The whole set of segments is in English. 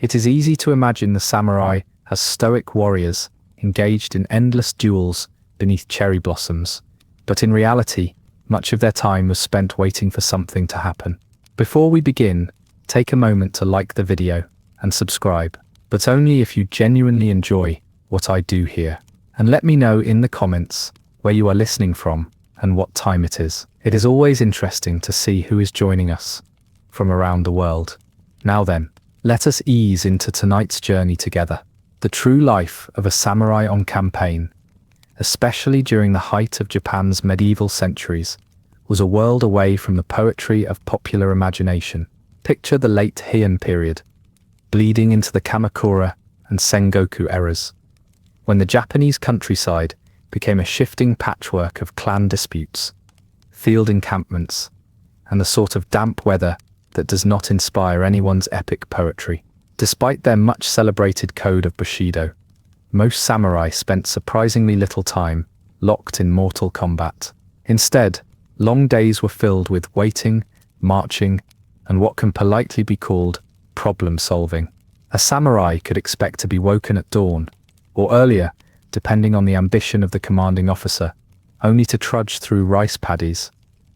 It is easy to imagine the samurai as stoic warriors engaged in endless duels beneath cherry blossoms, but in reality, much of their time was spent waiting for something to happen. Before we begin, take a moment to like the video and subscribe, but only if you genuinely enjoy what I do here. And let me know in the comments where you are listening from and what time it is. It is always interesting to see who is joining us from around the world. Now then, let us ease into tonight's journey together. The true life of a samurai on campaign, especially during the height of Japan's medieval centuries, was a world away from the poetry of popular imagination. Picture the late Heian period, bleeding into the Kamakura and Sengoku eras, when the Japanese countryside became a shifting patchwork of clan disputes, field encampments, and the sort of damp weather that does not inspire anyone's epic poetry. Despite their much celebrated code of bushido, most samurai spent surprisingly little time locked in mortal combat. Instead, long days were filled with waiting, marching, and what can politely be called problem solving. A samurai could expect to be woken at dawn, or earlier, depending on the ambition of the commanding officer, only to trudge through rice paddies,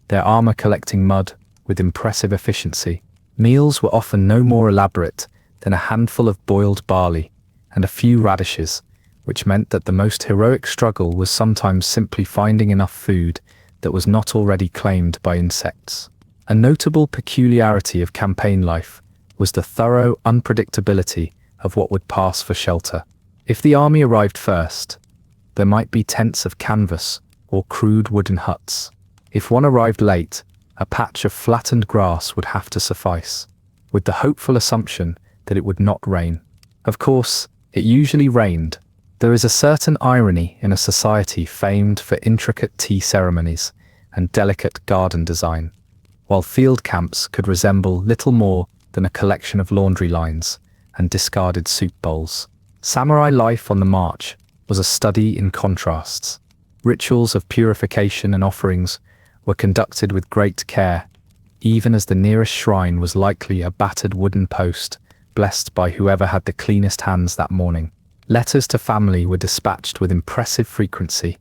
their armor collecting mud with impressive efficiency. Meals were often no more elaborate than a handful of boiled barley and a few radishes, which meant that the most heroic struggle was sometimes simply finding enough food that was not already claimed by insects. A notable peculiarity of campaign life was the thorough unpredictability of what would pass for shelter. If the army arrived first, there might be tents of canvas or crude wooden huts. If one arrived late, a patch of flattened grass would have to suffice, with the hopeful assumption that it would not rain. Of course, it usually rained. There is a certain irony in a society famed for intricate tea ceremonies and delicate garden design, while field camps could resemble little more than a collection of laundry lines and discarded soup bowls. Samurai life on the march was a study in contrasts. Rituals of purification and offerings were conducted with great care, even as the nearest shrine was likely a battered wooden post, blessed by whoever had the cleanest hands that morning. Letters to family were dispatched with impressive frequency,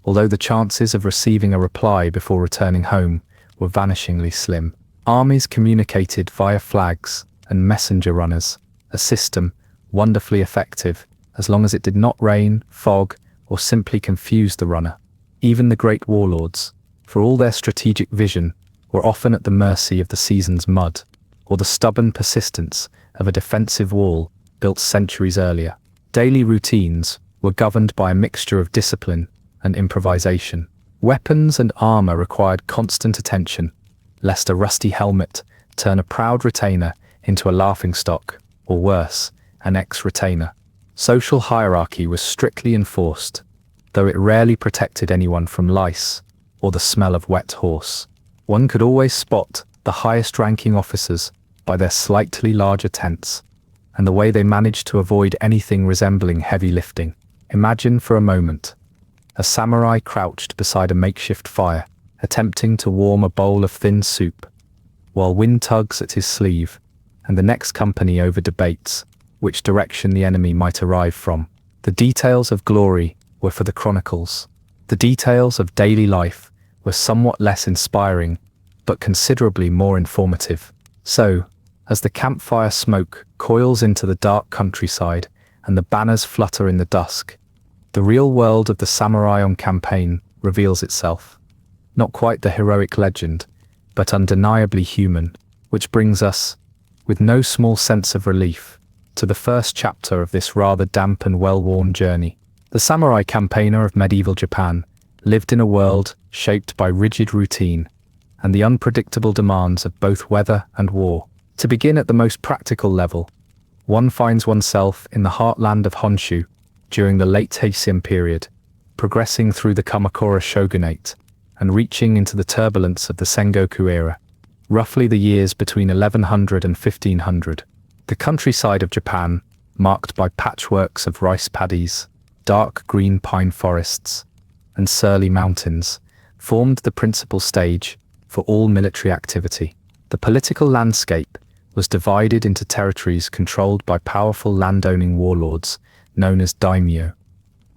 although the chances of receiving a reply before returning home were vanishingly slim. Armies communicated via flags and messenger runners, a system wonderfully effective as long as it did not rain, fog, or simply confuse the runner. Even the great warlords, for all their strategic vision, were often at the mercy of the season's mud, or the stubborn persistence of a defensive wall built centuries earlier. Daily routines were governed by a mixture of discipline and improvisation. Weapons and armor required constant attention, lest a rusty helmet turn a proud retainer into a laughingstock, or worse, an ex-retainer. Social hierarchy was strictly enforced, though it rarely protected anyone from lice or the smell of wet horse. One could always spot the highest-ranking officers by their slightly larger tents and the way they managed to avoid anything resembling heavy lifting. Imagine for a moment a samurai crouched beside a makeshift fire, attempting to warm a bowl of thin soup, while wind tugs at his sleeve, and the next company over debates which direction the enemy might arrive from. The details of glory were for the chronicles. The details of daily life were somewhat less inspiring, but considerably more informative. So, as the campfire smoke coils into the dark countryside and the banners flutter in the dusk, the real world of the samurai on campaign reveals itself. Not quite the heroic legend, but undeniably human, which brings us, with no small sense of relief, to the first chapter of this rather damp and well-worn journey. The samurai campaigner of medieval Japan lived in a world shaped by rigid routine and the unpredictable demands of both weather and war. To begin at the most practical level, one finds oneself in the heartland of Honshu during the late Heian period, progressing through the Kamakura shogunate and reaching into the turbulence of the Sengoku era, roughly the years between 1100 and 1500. The countryside of Japan, marked by patchworks of rice paddies, dark green pine forests, and surly mountains, formed the principal stage for all military activity. The political landscape was divided into territories controlled by powerful landowning warlords known as daimyo,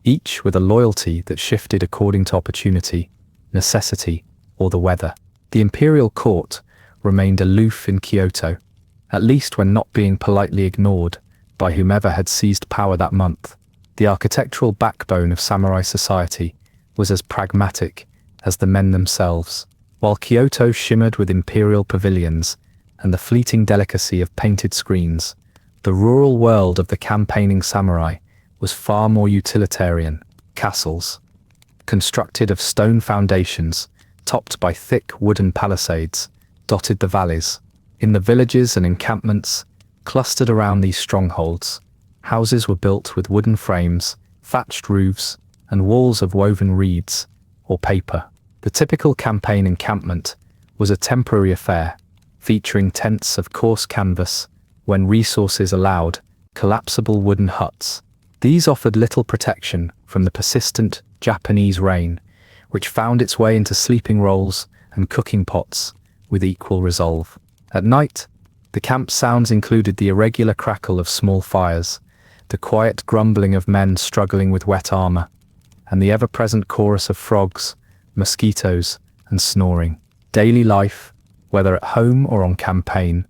each with a loyalty that shifted according to opportunity, necessity, or the weather. The imperial court remained aloof in Kyoto, at least when not being politely ignored by whomever had seized power that month. The architectural backbone of samurai society was as pragmatic as the men themselves. While Kyoto shimmered with imperial pavilions and the fleeting delicacy of painted screens, the rural world of the campaigning samurai was far more utilitarian. Castles, constructed of stone foundations, topped by thick wooden palisades, dotted the valleys. In the villages and encampments clustered around these strongholds, houses were built with wooden frames, thatched roofs, and walls of woven reeds or paper. The typical campaign encampment was a temporary affair, featuring tents of coarse canvas, when resources allowed, collapsible wooden huts. These offered little protection from the persistent Japanese rain, which found its way into sleeping rolls and cooking pots with equal resolve. At night, the camp sounds included the irregular crackle of small fires, the quiet grumbling of men struggling with wet armor, and the ever-present chorus of frogs, mosquitoes, and snoring. Daily life, whether at home or on campaign,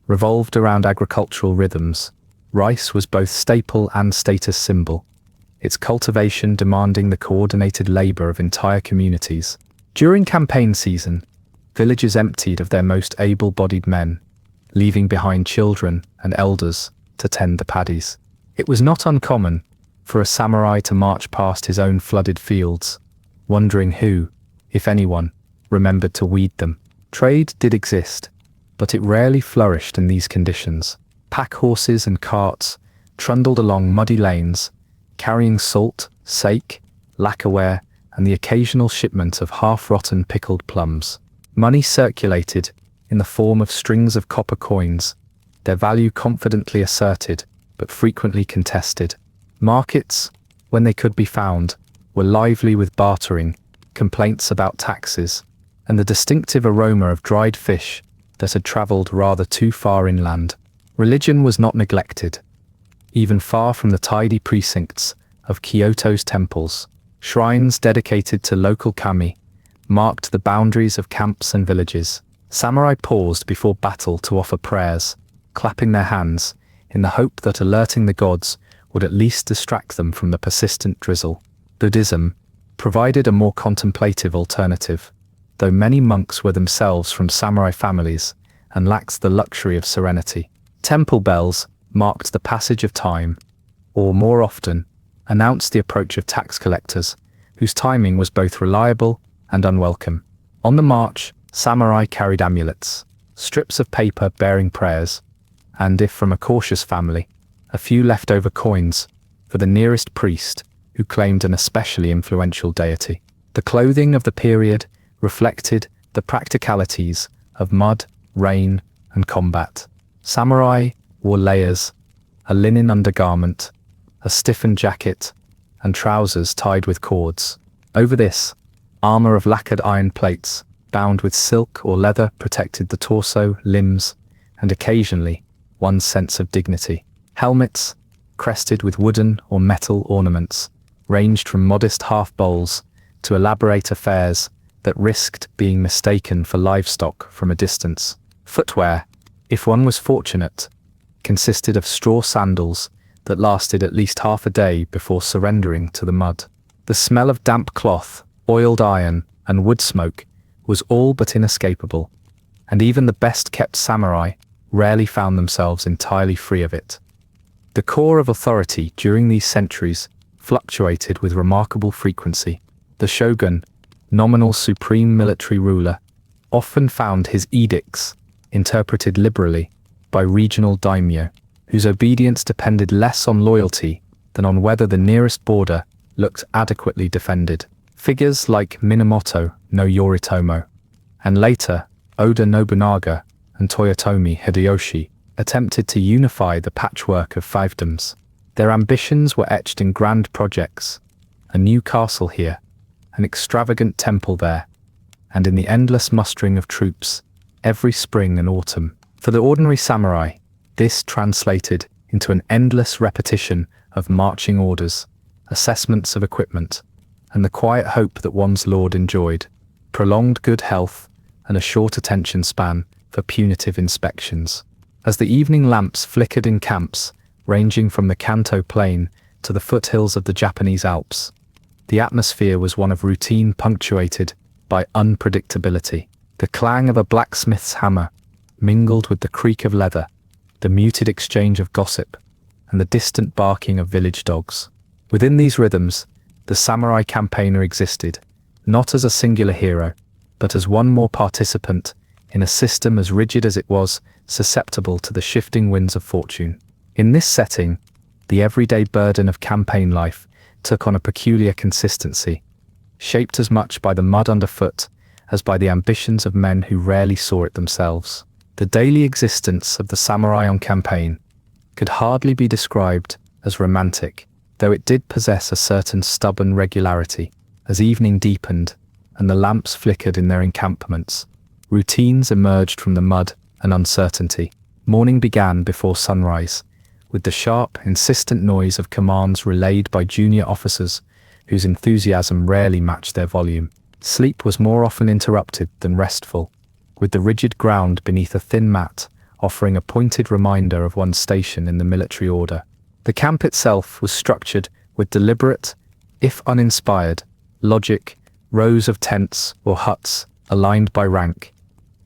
revolved around agricultural rhythms. Rice was both staple and status symbol, its cultivation demanding the coordinated labor of entire communities. During campaign season, villages emptied of their most able-bodied men, leaving behind children and elders to tend the paddies. It was not uncommon for a samurai to march past his own flooded fields, wondering who, if anyone, remembered to weed them. Trade did exist, but it rarely flourished in these conditions. Pack horses and carts trundled along muddy lanes, carrying salt, sake, lacquerware, and the occasional shipment of half-rotten pickled plums. Money circulated in the form of strings of copper coins, their value confidently asserted, but frequently contested. Markets, when they could be found, were lively with bartering, complaints about taxes, and the distinctive aroma of dried fish that had traveled rather too far inland. Religion was not neglected. Even far from the tidy precincts of Kyoto's temples, shrines dedicated to local kami marked the boundaries of camps and villages. Samurai paused before battle to offer prayers, clapping their hands in the hope that alerting the gods would at least distract them from the persistent drizzle. Buddhism provided a more contemplative alternative, though many monks were themselves from samurai families and lacked the luxury of serenity. Temple bells marked the passage of time, or more often, announced the approach of tax collectors, whose timing was both reliable and unwelcome. On the march, samurai carried amulets, strips of paper bearing prayers, and if from a cautious family, a few leftover coins for the nearest priest who claimed an especially influential deity. The clothing of the period reflected the practicalities of mud, rain, and combat. Samurai wore layers, a linen undergarment, a stiffened jacket, and trousers tied with cords. Over this, armor of lacquered iron plates, bound with silk or leather, protected the torso, limbs, and occasionally, one's sense of dignity. Helmets, crested with wooden or metal ornaments, ranged from modest half-bowls to elaborate affairs that risked being mistaken for livestock from a distance. Footwear, if one was fortunate, consisted of straw sandals that lasted at least half a day before surrendering to the mud. The smell of damp cloth, oiled iron, and wood smoke was all but inescapable, and even the best-kept samurai rarely found themselves entirely free of it. The core of authority during these centuries fluctuated with remarkable frequency. The shogun, nominal supreme military ruler, often found his edicts interpreted liberally by regional daimyo, whose obedience depended less on loyalty than on whether the nearest border looked adequately defended. Figures like Minamoto no Yoritomo, and later Oda Nobunaga and Toyotomi Hideyoshi, attempted to unify the patchwork of fiefdoms. Their ambitions were etched in grand projects: a new castle here, an extravagant temple there, and in the endless mustering of troops every spring and autumn. For the ordinary samurai, this translated into an endless repetition of marching orders, assessments of equipment, and the quiet hope that one's lord enjoyed prolonged good health and a short attention span for punitive inspections. As the evening lamps flickered in camps, ranging from the Kanto Plain to the foothills of the Japanese Alps, the atmosphere was one of routine punctuated by unpredictability. The clang of a blacksmith's hammer mingled with the creak of leather, the muted exchange of gossip, and the distant barking of village dogs. Within these rhythms, the samurai campaigner existed, not as a singular hero, but as one more participant in a system as rigid as it was susceptible to the shifting winds of fortune. In this setting, the everyday burden of campaign life took on a peculiar consistency, shaped as much by the mud underfoot as by the ambitions of men who rarely saw it themselves. The daily existence of the samurai on campaign could hardly be described as romantic, though it did possess a certain stubborn regularity. As evening deepened and the lamps flickered in their encampments, routines emerged from the mud and uncertainty. Morning began before sunrise, with the sharp, insistent noise of commands relayed by junior officers whose enthusiasm rarely matched their volume. Sleep was more often interrupted than restful, with the rigid ground beneath a thin mat offering a pointed reminder of one's station in the military order. The camp itself was structured with deliberate, if uninspired, logic, rows of tents or huts aligned by rank.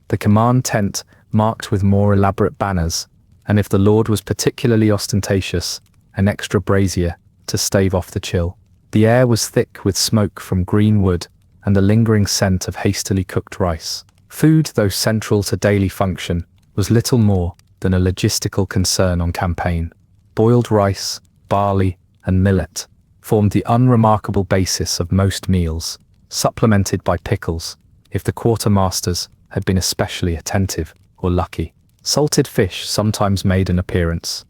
The command tent marked with more elaborate banners, and if the lord was particularly ostentatious, an extra brazier to stave off the chill. The air was thick with smoke from green wood and the lingering scent of hastily cooked rice. Food, though central to daily function, was little more than a logistical concern on campaign. Boiled rice, barley, and millet formed the unremarkable basis of most meals, supplemented by pickles, if the quartermasters had been especially attentive or lucky. Salted fish sometimes made an appearance,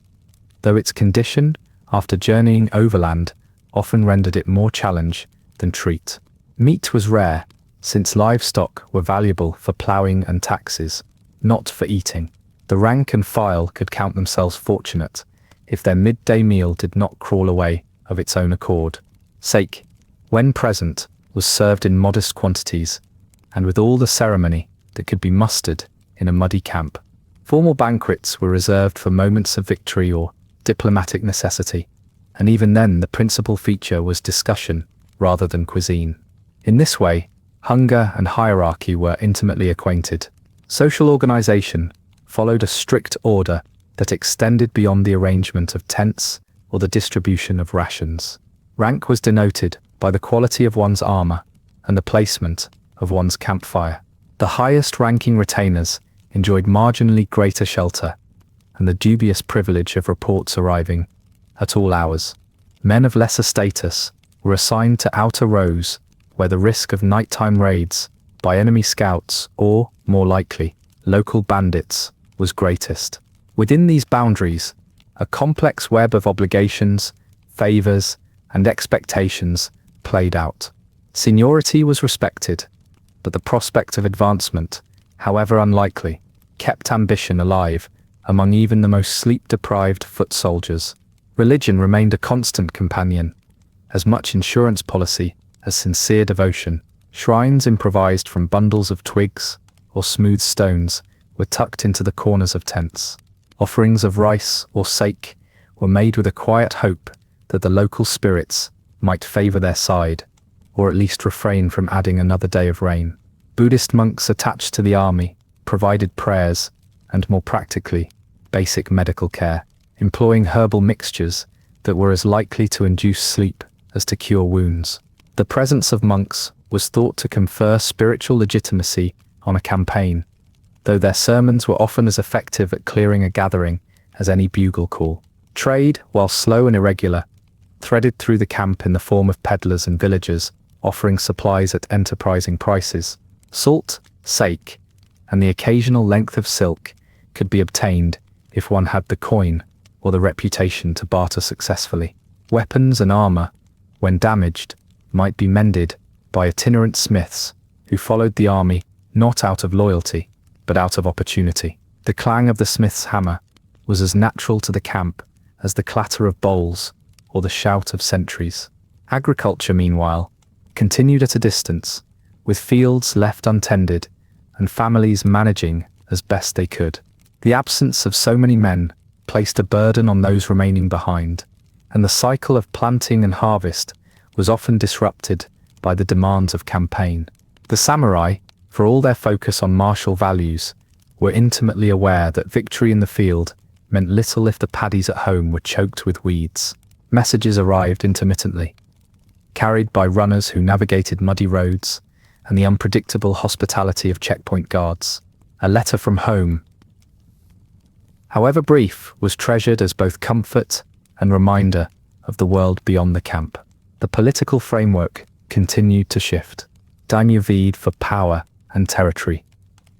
though its condition, after journeying overland, often rendered it more challenge than treat. Meat was rare, since livestock were valuable for ploughing and taxes, not for eating. The rank and file could count themselves fortunate if their midday meal did not crawl away of its own accord. Sake, when present, was served in modest quantities, and with all the ceremony that could be mustered in a muddy camp. Formal banquets were reserved for moments of victory or diplomatic necessity, and even then the principal feature was discussion rather than cuisine. In this way, hunger and hierarchy were intimately acquainted. Social organization followed a strict order that extended beyond the arrangement of tents or the distribution of rations. Rank was denoted by the quality of one's armor and the placement of one's campfire. The highest-ranking retainers enjoyed marginally greater shelter and the dubious privilege of reports arriving at all hours. Men of lesser status were assigned to outer rows where the risk of nighttime raids by enemy scouts or, more likely, local bandits was greatest. Within these boundaries, a complex web of obligations, favors, and expectations played out. Seniority was respected, but the prospect of advancement, however unlikely, kept ambition alive among even the most sleep-deprived foot soldiers. Religion remained a constant companion, as much insurance policy as sincere devotion. Shrines improvised from bundles of twigs or smooth stones were tucked into the corners of tents. Offerings of rice or sake were made with a quiet hope that the local spirits might favor their side, or at least refrain from adding another day of rain. Buddhist monks attached to the army provided prayers and, more practically, basic medical care, employing herbal mixtures that were as likely to induce sleep as to cure wounds. The presence of monks was thought to confer spiritual legitimacy on a campaign, though their sermons were often as effective at clearing a gathering as any bugle call. Trade, while slow and irregular, threaded through the camp in the form of peddlers and villagers offering supplies at enterprising prices. Salt, sake, and the occasional length of silk could be obtained if one had the coin or the reputation to barter successfully. Weapons and armor, when damaged, might be mended by itinerant smiths who followed the army not out of loyalty, but out of opportunity. The clang of the smith's hammer was as natural to the camp as the clatter of bowls or the shout of sentries. Agriculture, meanwhile, continued at a distance, with fields left untended and families managing as best they could. The absence of so many men placed a burden on those remaining behind, and the cycle of planting and harvest was often disrupted by the demands of campaign. The samurai, for all their focus on martial values, were intimately aware that victory in the field meant little if the paddies at home were choked with weeds. Messages arrived intermittently, carried by runners who navigated muddy roads and the unpredictable hospitality of checkpoint guards. A letter from home, however brief, was treasured as both comfort and reminder of the world beyond the camp. The political framework continued to shift. Daimyo vied for power and territory,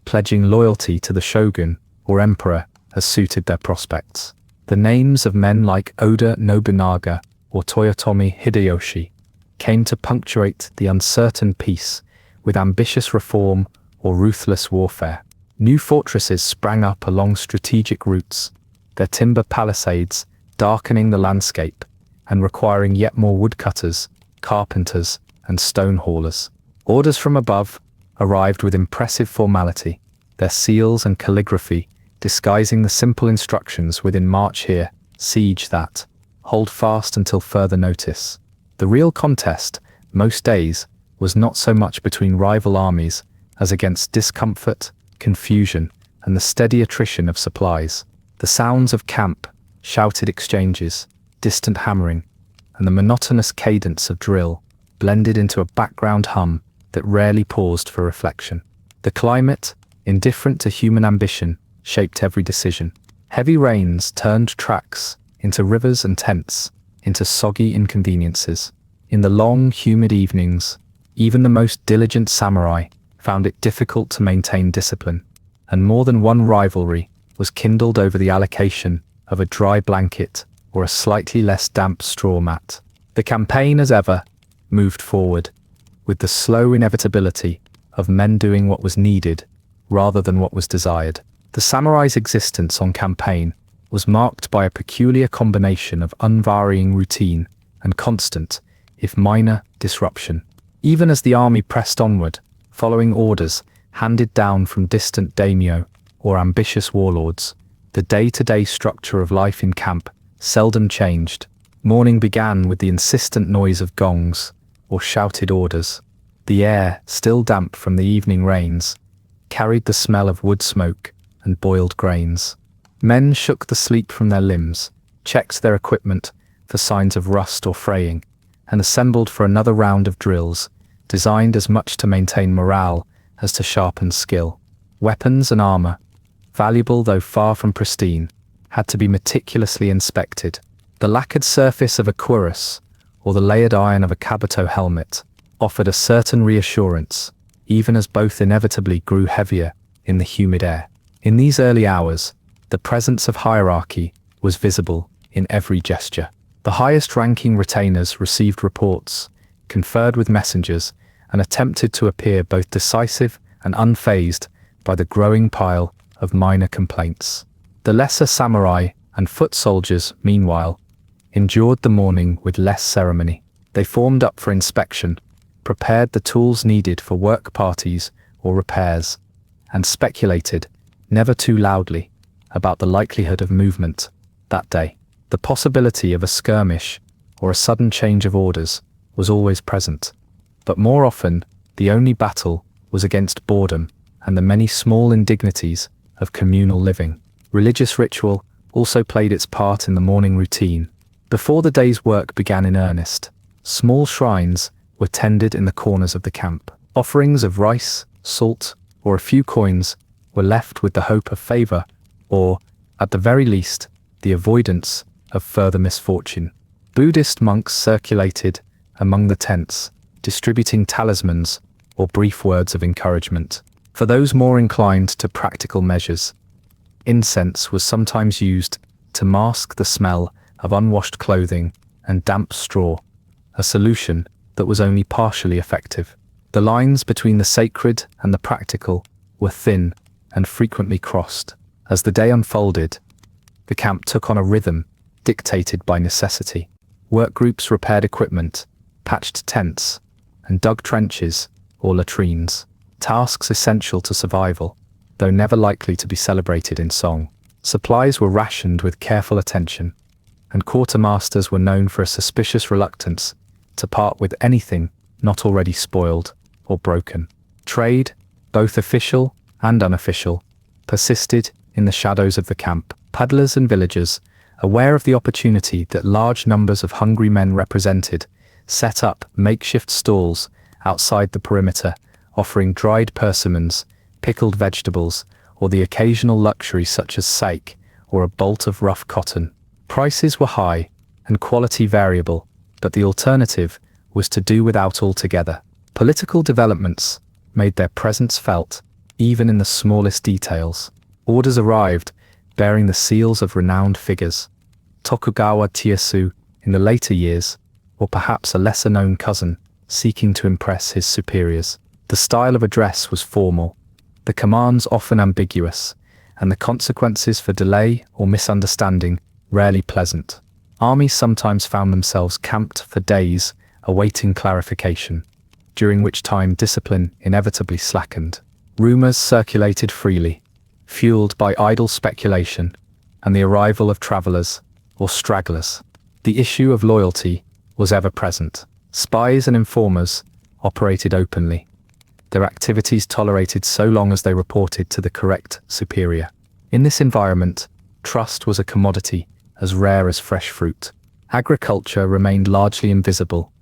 pledging loyalty to the shogun or emperor as suited their prospects. The names of men like Oda Nobunaga or Toyotomi Hideyoshi came to punctuate the uncertain peace with ambitious reform or ruthless warfare. New fortresses sprang up along strategic routes, their timber palisades darkening the landscape and requiring yet more woodcutters, carpenters, and stone haulers. Orders from above arrived with impressive formality, their seals and calligraphy disguising the simple instructions within "march here, siege that, hold fast until further notice." The real contest, most days, was not so much between rival armies as against discomfort, confusion, and the steady attrition of supplies. The sounds of camp, shouted exchanges, distant hammering, and the monotonous cadence of drill blended into a background hum that rarely paused for reflection. The climate, indifferent to human ambition, shaped every decision. Heavy rains turned tracks into rivers and tents into soggy inconveniences. In the long, humid evenings, even the most diligent samurai found it difficult to maintain discipline, and more than one rivalry was kindled over the allocation of a dry blanket or a slightly less damp straw mat. The campaign, as ever, moved forward, with the slow inevitability of men doing what was needed rather than what was desired. The samurai's existence on campaign was marked by a peculiar combination of unvarying routine and constant, if minor, disruption. Even as the army pressed onward, following orders handed down from distant daimyo or ambitious warlords, the day-to-day structure of life in camp seldom changed. Morning began with the insistent noise of gongs or shouted orders. The air, still damp from the evening rains, carried the smell of wood smoke and boiled grains. Men shook the sleep from their limbs, checked their equipment for signs of rust or fraying, and assembled for another round of drills, designed as much to maintain morale as to sharpen skill. Weapons and armor, valuable though far from pristine, had to be meticulously inspected. The lacquered surface of a cuirass, or the layered iron of a kabuto helmet, offered a certain reassurance, even as both inevitably grew heavier in the humid air. In these early hours, the presence of hierarchy was visible in every gesture. The highest-ranking retainers received reports, conferred with messengers, and attempted to appear both decisive and unfazed by the growing pile of minor complaints. The lesser samurai and foot soldiers, meanwhile, endured the morning with less ceremony. They formed up for inspection, prepared the tools needed for work parties or repairs, and speculated, never too loudly, about the likelihood of movement that day. The possibility of a skirmish or a sudden change of orders was always present, but more often the only battle was against boredom and the many small indignities of communal living. Religious ritual also played its part in the morning routine. Before the day's work began in earnest, small shrines were tended in the corners of the camp. Offerings of rice, salt, or a few coins were left with the hope of favor, or, at the very least, the avoidance of further misfortune. Buddhist monks circulated among the tents, distributing talismans or brief words of encouragement. For those more inclined to practical measures, incense was sometimes used to mask the smell of unwashed clothing and damp straw, a solution that was only partially effective. The lines between the sacred and the practical were thin and frequently crossed. As the day unfolded, the camp took on a rhythm dictated by necessity. Work groups repaired equipment, patched tents, and dug trenches or latrines, tasks essential to survival, though never likely to be celebrated in song. Supplies were rationed with careful attention, and quartermasters were known for a suspicious reluctance to part with anything not already spoiled or broken. Trade, both official and unofficial, persisted in the shadows of the camp. Paddlers and villagers, aware of the opportunity that large numbers of hungry men represented, set up makeshift stalls outside the perimeter, offering dried persimmons, pickled vegetables, or the occasional luxury such as sake or a bolt of rough cotton. Prices were high and quality variable, but the alternative was to do without altogether. Political developments made their presence felt, even in the smallest details. Orders arrived, bearing the seals of renowned figures. Tokugawa Ieyasu in the later years, or perhaps a lesser-known cousin, seeking to impress his superiors. The style of address was formal, the commands often ambiguous, and the consequences for delay or misunderstanding rarely pleasant. Armies sometimes found themselves camped for days, awaiting clarification, during which time discipline inevitably slackened. Rumors circulated freely, fueled by idle speculation and the arrival of travelers or stragglers. The issue of loyalty was ever present. Spies and informers operated openly, their activities tolerated so long as they reported to the correct superior. In this environment, trust was a commodity as rare as fresh fruit. Agriculture remained largely invisible,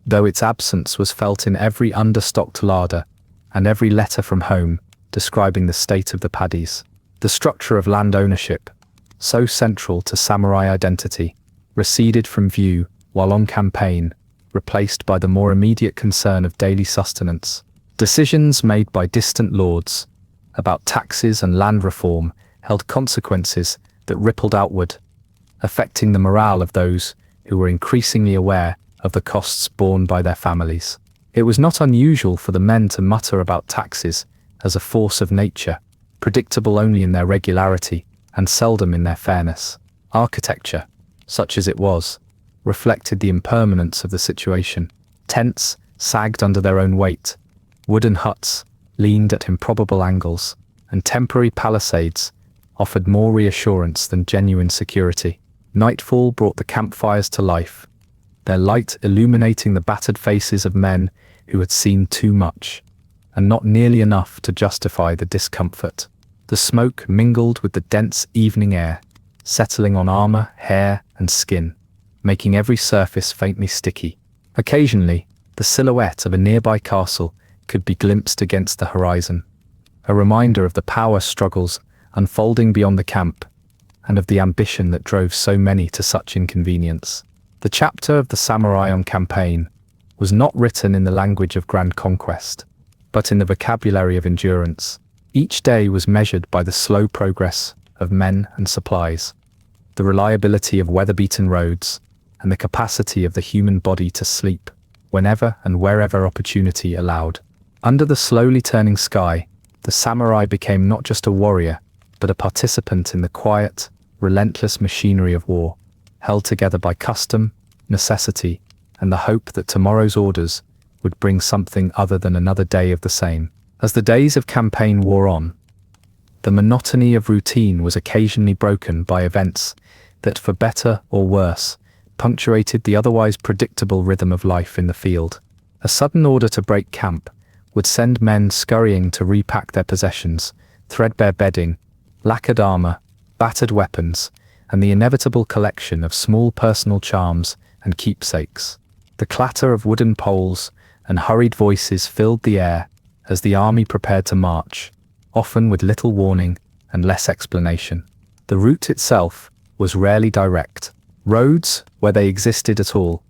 though its absence was felt in every understocked larder and every letter from home describing the state of the paddies. The structure of land ownership, so central to samurai identity, receded from view while on campaign, replaced by the more immediate concern of daily sustenance. Decisions made by distant lords about taxes and land reform held consequences that rippled outward, affecting the morale of those who were increasingly aware of the costs borne by their families. It was not unusual for the men to mutter about taxes as a force of nature, predictable only in their regularity and seldom in their fairness. Architecture, such as it was, reflected the impermanence of the situation. Tents sagged under their own weight, wooden huts leaned at improbable angles, and temporary palisades offered more reassurance than genuine security. Nightfall brought the campfires to life, their light illuminating the battered faces of men who had seen too much, and not nearly enough to justify the discomfort. The smoke mingled with the dense evening air, settling on armor, hair, and skin, making every surface faintly sticky. Occasionally, the silhouette of a nearby castle could be glimpsed against the horizon, a reminder of the power struggles unfolding beyond the camp, and of the ambition that drove so many to such inconvenience. The chapter of the samurai on campaign was not written in the language of grand conquest, but in the vocabulary of endurance. Each day was measured by the slow progress of men and supplies, the reliability of weather-beaten roads, and the capacity of the human body to sleep whenever and wherever opportunity allowed. Under the slowly turning sky, the samurai became not just a warrior, but a participant in the quiet, relentless machinery of war, held together by custom, necessity, and the hope that tomorrow's orders would bring something other than another day of the same. As the days of campaign wore on, the monotony of routine was occasionally broken by events that, for better or worse, punctuated the otherwise predictable rhythm of life in the field. A sudden order to break camp would send men scurrying to repack their possessions, threadbare bedding, lacquered armor, battered weapons, and the inevitable collection of small personal charms and keepsakes. The clatter of wooden poles and hurried voices filled the air as the army prepared to march, often with little warning and less explanation. The route itself was rarely direct. Roads, where they existed at all,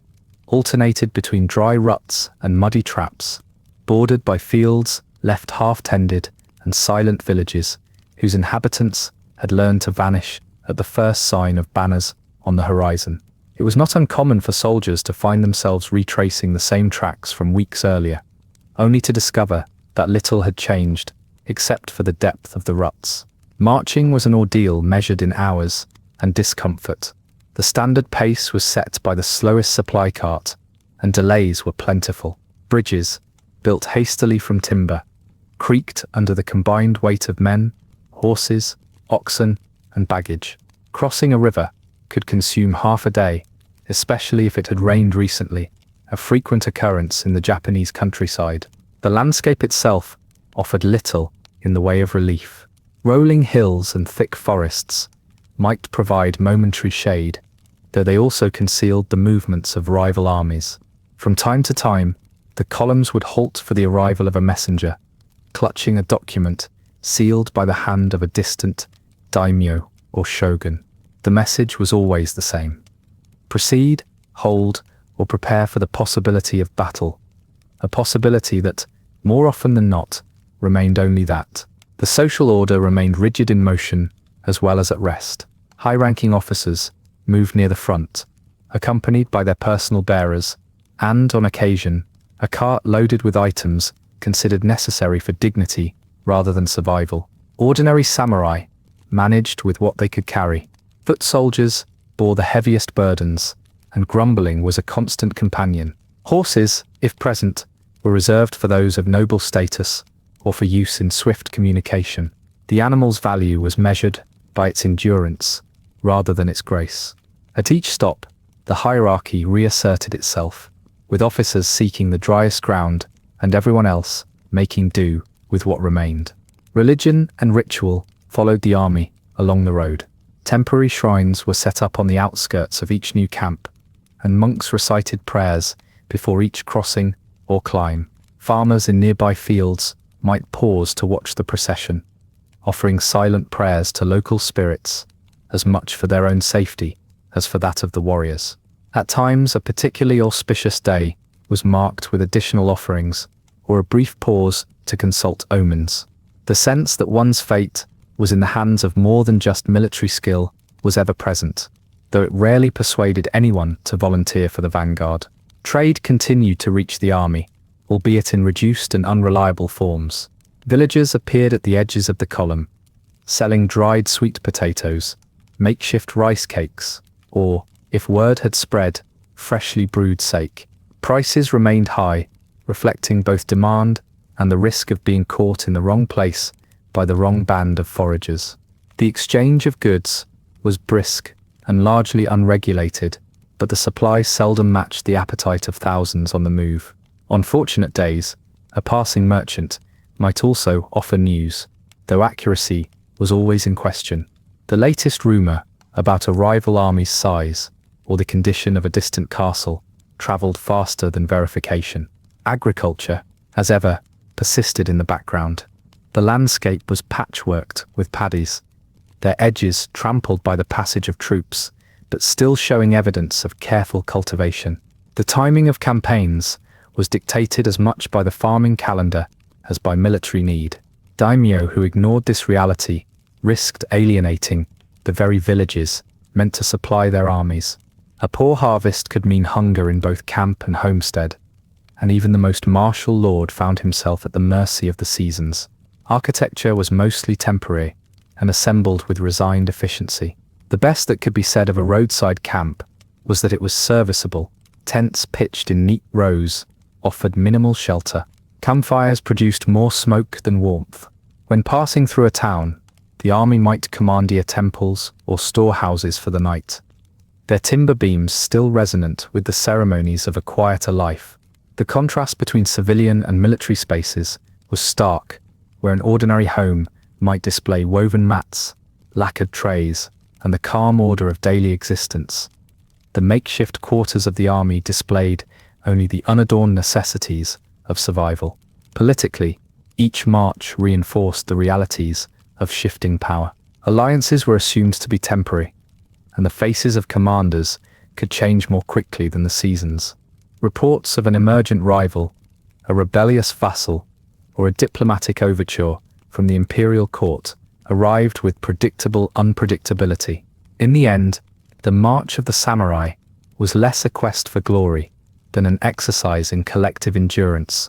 alternated between dry ruts and muddy traps, bordered by fields left half-tended and silent villages whose inhabitants had learned to vanish at the first sign of banners on the horizon. It was not uncommon for soldiers to find themselves retracing the same tracks from weeks earlier, only to discover that little had changed except for the depth of the ruts. Marching was an ordeal measured in hours and discomfort. The standard pace was set by the slowest supply cart, and delays were plentiful. Bridges, built hastily from timber, creaked under the combined weight of men, horses, oxen, and baggage. Crossing a river could consume half a day, especially if it had rained recently, a frequent occurrence in the Japanese countryside. The landscape itself offered little in the way of relief. Rolling hills and thick forests might provide momentary shade, though they also concealed the movements of rival armies. From time to time, the columns would halt for the arrival of a messenger, clutching a document sealed by the hand of a distant daimyo or shogun. The message was always the same: proceed, hold, or prepare for the possibility of battle, a possibility that, more often than not, remained only that. The social order remained rigid in motion as well as at rest. High-ranking officers moved near the front, accompanied by their personal bearers, and, on occasion, a cart loaded with items considered necessary for dignity rather than survival. Ordinary samurai managed with what they could carry. Foot soldiers bore the heaviest burdens, and grumbling was a constant companion. Horses, if present, were reserved for those of noble status or for use in swift communication. The animal's value was measured by its endurance rather than its grace. At each stop, the hierarchy reasserted itself, with officers seeking the driest ground and everyone else making do with what remained. Religion and ritual followed the army along the road. Temporary shrines were set up on the outskirts of each new camp, and monks recited prayers before each crossing or climb. Farmers in nearby fields might pause to watch the procession, offering silent prayers to local spirits, as much for their own safety as for that of the warriors. At times, a particularly auspicious day was marked with additional offerings or a brief pause to consult omens. The sense that one's fate was in the hands of more than just military skill was ever present, though it rarely persuaded anyone to volunteer for the vanguard. Trade continued to reach the army, albeit in reduced and unreliable forms. Villagers appeared at the edges of the column, selling dried sweet potatoes, makeshift rice cakes, or, if word had spread, freshly brewed sake. Prices remained high, reflecting both demand and the risk of being caught in the wrong place by the wrong band of foragers. The exchange of goods was brisk and largely unregulated, but the supply seldom matched the appetite of thousands on the move. On fortunate days, a passing merchant might also offer news, though accuracy was always in question. The latest rumor about a rival army's size or the condition of a distant castle traveled faster than verification. Agriculture, as ever, persisted in the background. The landscape was patchworked with paddies, their edges trampled by the passage of troops, but still showing evidence of careful cultivation. The timing of campaigns was dictated as much by the farming calendar as by military need. Daimyo who ignored this reality risked alienating the very villages meant to supply their armies. A poor harvest could mean hunger in both camp and homestead, and even the most martial lord found himself at the mercy of the seasons. Architecture was mostly temporary and assembled with resigned efficiency. The best that could be said of a roadside camp was that it was serviceable. Tents pitched in neat rows offered minimal shelter. Campfires produced more smoke than warmth. When passing through a town, the army might commandeer temples or storehouses for the night, their timber beams still resonant with the ceremonies of a quieter life. The contrast between civilian and military spaces was stark, where an ordinary home might display woven mats, lacquered trays, and the calm order of daily existence. The makeshift quarters of the army displayed only the unadorned necessities of survival. Politically, each march reinforced the realities of shifting power. Alliances were assumed to be temporary, and the faces of commanders could change more quickly than the seasons. Reports of an emergent rival, a rebellious vassal, or a diplomatic overture from the imperial court arrived with predictable unpredictability. In the end, the march of the samurai was less a quest for glory than an exercise in collective endurance,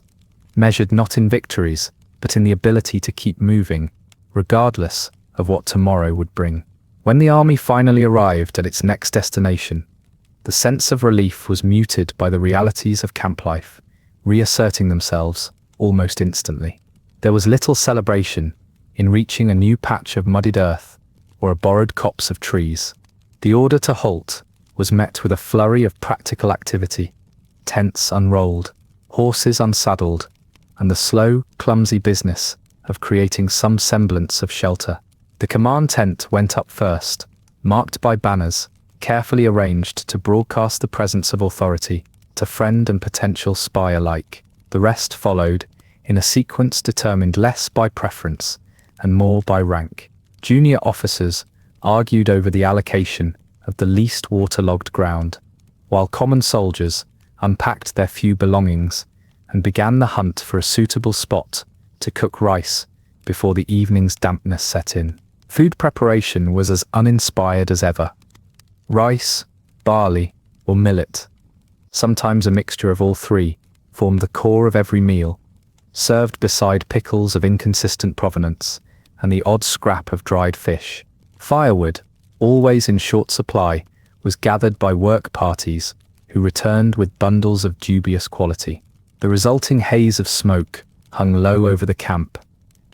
measured not in victories, but in the ability to keep moving, regardless of what tomorrow would bring. When the army finally arrived at its next destination, the sense of relief was muted by the realities of camp life, reasserting themselves almost instantly. There was little celebration in reaching a new patch of muddied earth or a borrowed copse of trees. The order to halt was met with a flurry of practical activity, tents unrolled, horses unsaddled, and the slow, clumsy business of creating some semblance of shelter. The command tent went up first, marked by banners, carefully arranged to broadcast the presence of authority to friend and potential spy alike. The rest followed, in a sequence determined less by preference and more by rank. Junior officers argued over the allocation of the least waterlogged ground, while common soldiers unpacked their few belongings and began the hunt for a suitable spot to cook rice before the evening's dampness set in. Food preparation was as uninspired as ever. Rice, barley, or millet, sometimes a mixture of all three, formed the core of every meal, served beside pickles of inconsistent provenance and the odd scrap of dried fish. Firewood, always in short supply, was gathered by work parties who returned with bundles of dubious quality. The resulting haze of smoke hung low over the camp,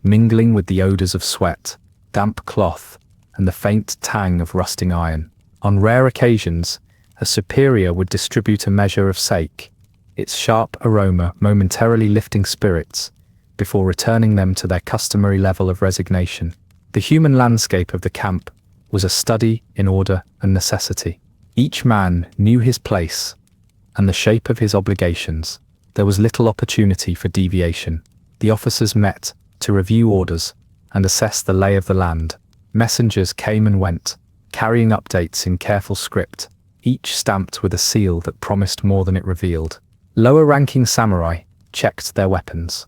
mingling with the odors of sweat, damp cloth, and the faint tang of rusting iron. On rare occasions, a superior would distribute a measure of sake, its sharp aroma momentarily lifting spirits before returning them to their customary level of resignation. The human landscape of the camp was a study in order and necessity. Each man knew his place and the shape of his obligations. There was little opportunity for deviation. The officers met to review orders and assess the lay of the land. Messengers came and went, carrying updates in careful script, each stamped with a seal that promised more than it revealed. Lower-ranking samurai checked their weapons,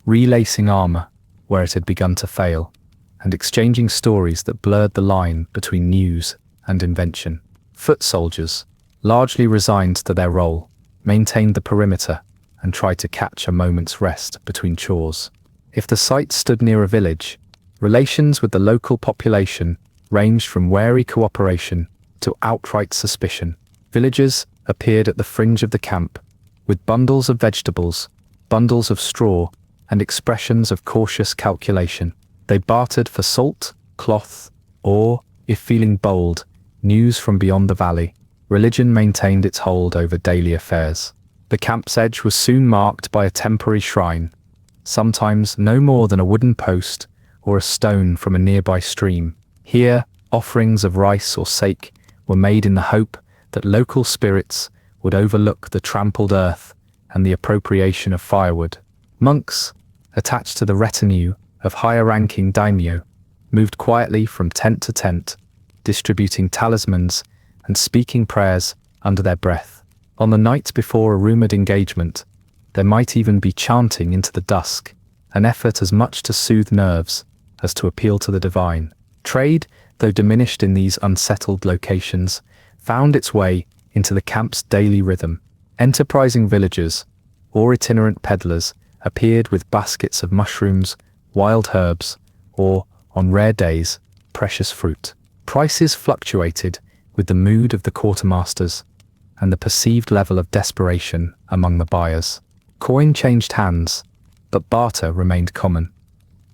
relacing armor where it had begun to fail, and exchanging stories that blurred the line between news and invention. Foot soldiers, largely resigned to their role, maintained the perimeter and tried to catch a moment's rest between chores. If the site stood near a village, relations with the local population ranged from wary cooperation to outright suspicion. Villagers appeared at the fringe of the camp, with bundles of vegetables, bundles of straw, and expressions of cautious calculation. They bartered for salt, cloth, or, if feeling bold, news from beyond the valley. Religion maintained its hold over daily affairs. The camp's edge was soon marked by a temporary shrine, sometimes no more than a wooden post or a stone from a nearby stream. Here, offerings of rice or sake were made in the hope that local spirits would overlook the trampled earth and the appropriation of firewood. Monks, attached to the retinue of higher-ranking daimyo, moved quietly from tent to tent, distributing talismans and speaking prayers under their breath. On the night before a rumored engagement, there might even be chanting into the dusk, an effort as much to soothe nerves as to appeal to the divine. Trade, though diminished in these unsettled locations, found its way into the camp's daily rhythm. Enterprising villagers or itinerant peddlers appeared with baskets of mushrooms, wild herbs, or, on rare days, precious fruit. Prices fluctuated with the mood of the quartermasters and the perceived level of desperation among the buyers. Coin changed hands, but barter remained common,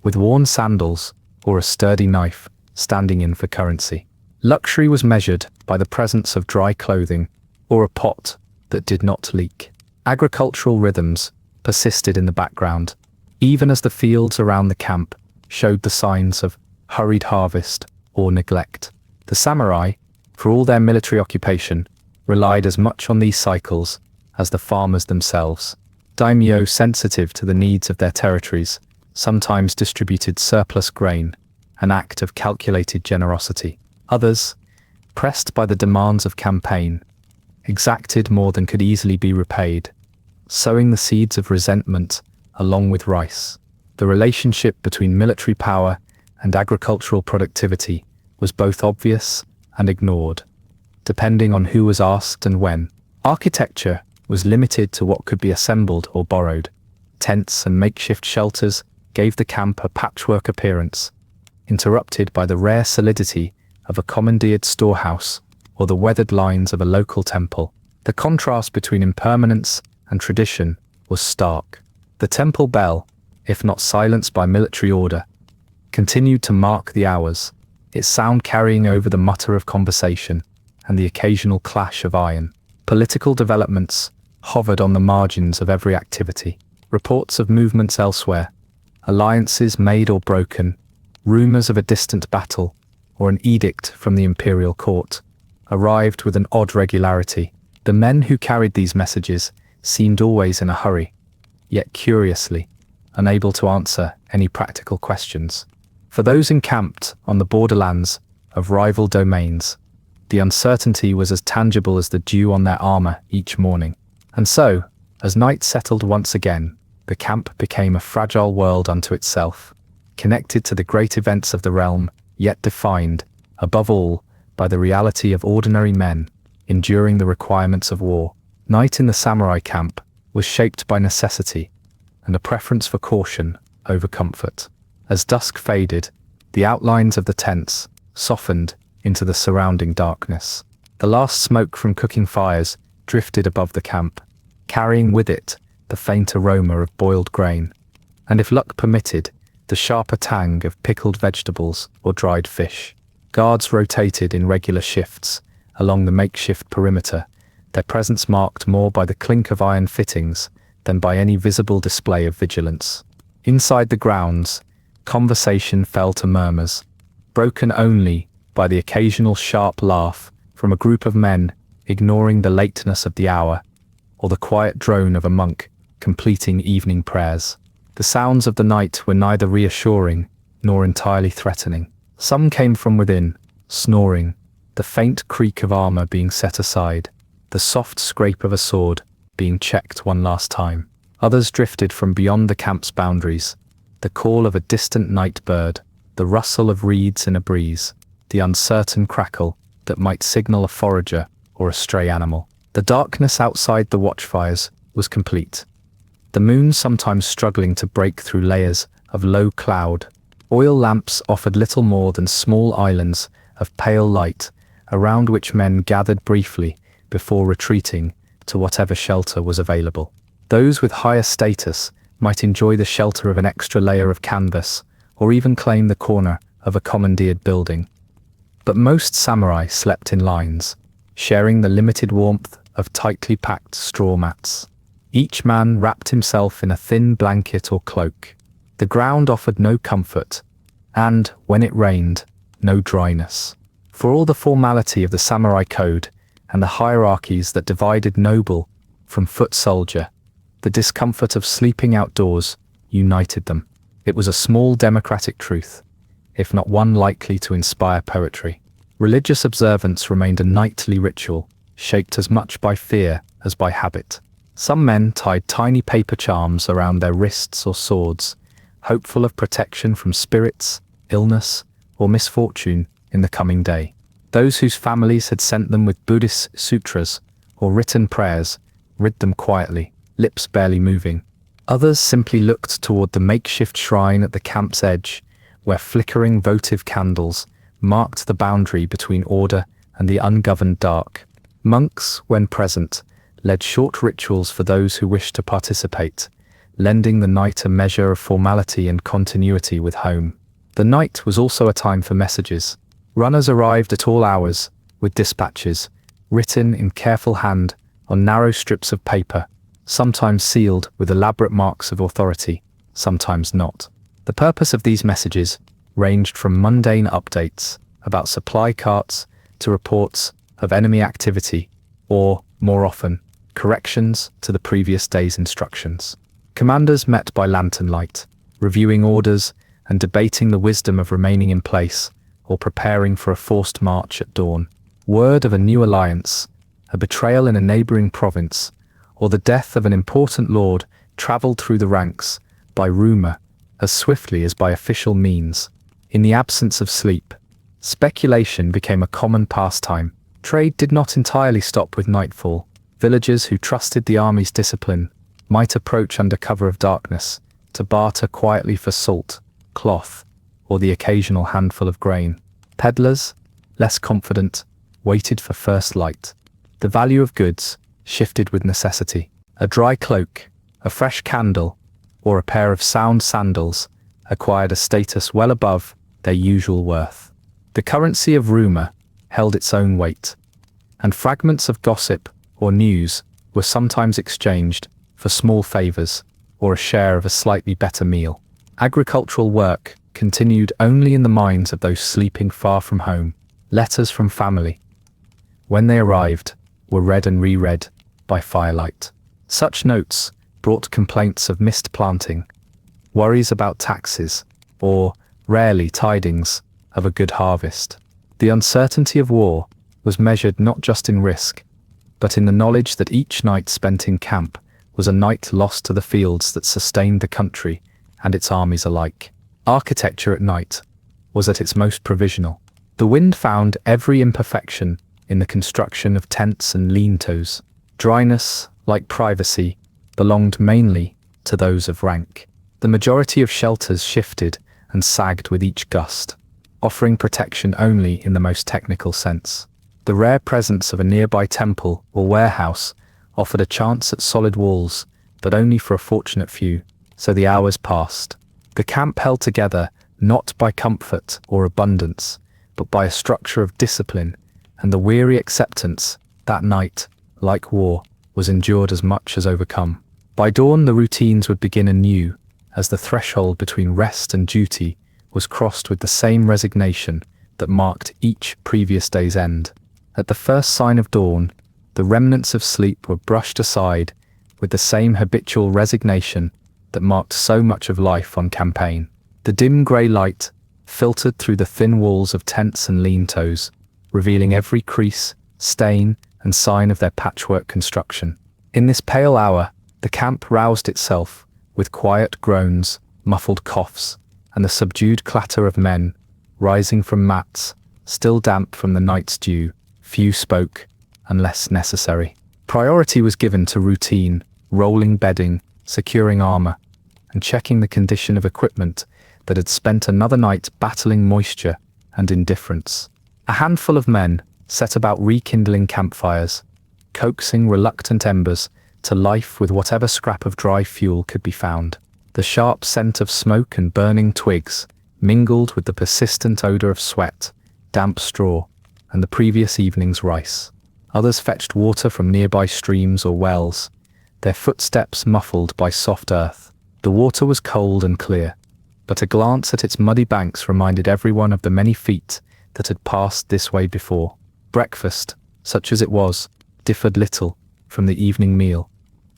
with worn sandals or a sturdy knife standing in for currency. Luxury was measured by the presence of dry clothing or a pot that did not leak. Agricultural rhythms persisted in the background, even as the fields around the camp showed the signs of hurried harvest or neglect. The samurai, for all their military occupation, relied as much on these cycles as the farmers themselves. Daimyo, sensitive to the needs of their territories, sometimes distributed surplus grain, an act of calculated generosity. Others, pressed by the demands of campaign, exacted more than could easily be repaid, sowing the seeds of resentment along with rice. The relationship between military power and agricultural productivity was both obvious and ignored, depending on who was asked and when. Architecture was limited to what could be assembled or borrowed. Tents and makeshift shelters gave the camp a patchwork appearance, interrupted by the rare solidity of a commandeered storehouse or the weathered lines of a local temple. The contrast between impermanence and tradition was stark. The temple bell, if not silenced by military order, continued to mark the hours, its sound carrying over the mutter of conversation and the occasional clash of iron. Political developments hovered on the margins of every activity. Reports of movements elsewhere, alliances made or broken, rumors of a distant battle, or an edict from the imperial court, arrived with an odd regularity. The men who carried these messages seemed always in a hurry, yet curiously, unable to answer any practical questions. For those encamped on the borderlands of rival domains, the uncertainty was as tangible as the dew on their armor each morning. And so, as night settled once again, the camp became a fragile world unto itself, connected to the great events of the realm, yet defined, above all, by the reality of ordinary men, enduring the requirements of war. Night in the samurai camp was shaped by necessity and a preference for caution over comfort. As dusk faded, the outlines of the tents softened into the surrounding darkness. The last smoke from cooking fires drifted above the camp, carrying with it the faint aroma of boiled grain, and if luck permitted, the sharper tang of pickled vegetables or dried fish. Guards rotated in regular shifts along the makeshift perimeter, their presence marked more by the clink of iron fittings than by any visible display of vigilance. Inside the grounds, conversation fell to murmurs, broken only by the occasional sharp laugh from a group of men ignoring the lateness of the hour, or the quiet drone of a monk completing evening prayers. The sounds of the night were neither reassuring nor entirely threatening. Some came from within, snoring, the faint creak of armor being set aside, the soft scrape of a sword being checked one last time. Others drifted from beyond the camp's boundaries, the call of a distant night bird, the rustle of reeds in a breeze, the uncertain crackle that might signal a forager or a stray animal. The darkness outside the watchfires was complete, the moon sometimes struggling to break through layers of low cloud. Oil lamps offered little more than small islands of pale light, around which men gathered briefly before retreating to whatever shelter was available. Those with higher status might enjoy the shelter of an extra layer of canvas, or even claim the corner of a commandeered building. But most samurai slept in lines, sharing the limited warmth of tightly packed straw mats. Each man wrapped himself in a thin blanket or cloak. The ground offered no comfort, and, when it rained, no dryness. For all the formality of the samurai code and the hierarchies that divided noble from foot soldier, the discomfort of sleeping outdoors united them. It was a small democratic truth, if not one likely to inspire poetry. Religious observance remained a nightly ritual, shaped as much by fear as by habit. Some men tied tiny paper charms around their wrists or swords, hopeful of protection from spirits, illness, or misfortune in the coming day. Those whose families had sent them with Buddhist sutras or written prayers read them quietly, lips barely moving. Others simply looked toward the makeshift shrine at the camp's edge, where flickering votive candles marked the boundary between order and the ungoverned dark. Monks, when present, led short rituals for those who wished to participate, lending the night a measure of formality and continuity with home. The night was also a time for messages. Runners arrived at all hours, with dispatches, written in careful hand on narrow strips of paper, sometimes sealed with elaborate marks of authority, sometimes not. The purpose of these messages ranged from mundane updates about supply carts to reports of enemy activity, or, more often, corrections to the previous day's instructions. Commanders met by lantern light, reviewing orders and debating the wisdom of remaining in place or preparing for a forced march at dawn. Word of a new alliance, a betrayal in a neighboring province, or the death of an important lord traveled through the ranks by rumor as swiftly as by official means. In the absence of sleep, speculation became a common pastime. Trade did not entirely stop with nightfall. Villagers who trusted the army's discipline might approach under cover of darkness to barter quietly for salt, cloth, or the occasional handful of grain. Peddlers, less confident, waited for first light. The value of goods shifted with necessity. A dry cloak, a fresh candle, or a pair of sound sandals acquired a status well above their usual worth. The currency of rumor held its own weight, and fragments of gossip or news were sometimes exchanged for small favors or a share of a slightly better meal. Agricultural work continued only in the minds of those sleeping far from home. Letters from family, when they arrived, were read and reread by firelight. Such notes brought complaints of missed planting, worries about taxes, or, rarely, tidings of a good harvest. The uncertainty of war was measured not just in risk, but in the knowledge that each night spent in camp was a night lost to the fields that sustained the country and its armies alike. Architecture at night was at its most provisional. The wind found every imperfection in the construction of tents and lean-tos. Dryness, like privacy, belonged mainly to those of rank. The majority of shelters shifted and sagged with each gust, offering protection only in the most technical sense. The rare presence of a nearby temple or warehouse offered a chance at solid walls, but only for a fortunate few, so the hours passed. The camp held together not by comfort or abundance, but by a structure of discipline and the weary acceptance that night, like war, was endured as much as overcome. By dawn the routines would begin anew, as the threshold between rest and duty was crossed with the same resignation that marked each previous day's end. At the first sign of dawn, the remnants of sleep were brushed aside with the same habitual resignation that marked so much of life on campaign. The dim grey light filtered through the thin walls of tents and lean-tos, revealing every crease, stain, and sign of their patchwork construction. In this pale hour, the camp roused itself with quiet groans, muffled coughs, and the subdued clatter of men rising from mats, still damp from the night's dew. Few spoke, unless necessary. Priority was given to routine, rolling bedding, securing armor, and checking the condition of equipment that had spent another night battling moisture and indifference. A handful of men set about rekindling campfires, coaxing reluctant embers to life with whatever scrap of dry fuel could be found. The sharp scent of smoke and burning twigs mingled with the persistent odor of sweat, damp straw, and the previous evening's rice. Others fetched water from nearby streams or wells, their footsteps muffled by soft earth. The water was cold and clear, but a glance at its muddy banks reminded everyone of the many feet that had passed this way before. Breakfast, such as it was, differed little from the evening meal.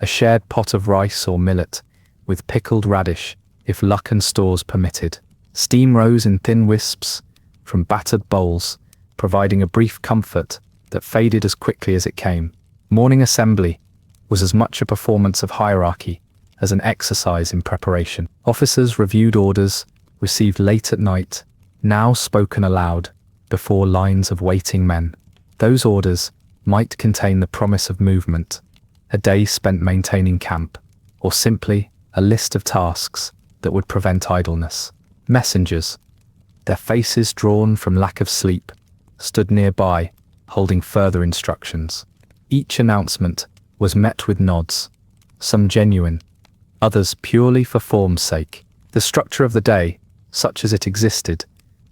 A shared pot of rice or millet, with pickled radish, if luck and stores permitted. Steam rose in thin wisps from battered bowls, providing a brief comfort that faded as quickly as it came. Morning assembly was as much a performance of hierarchy as an exercise in preparation. Officers reviewed orders received late at night, now spoken aloud before lines of waiting men. Those orders might contain the promise of movement, a day spent maintaining camp, or simply a list of tasks that would prevent idleness. Messengers, their faces drawn from lack of sleep, stood nearby, holding further instructions. Each announcement was met with nods, some genuine, others purely for form's sake. The structure of the day, such as it existed,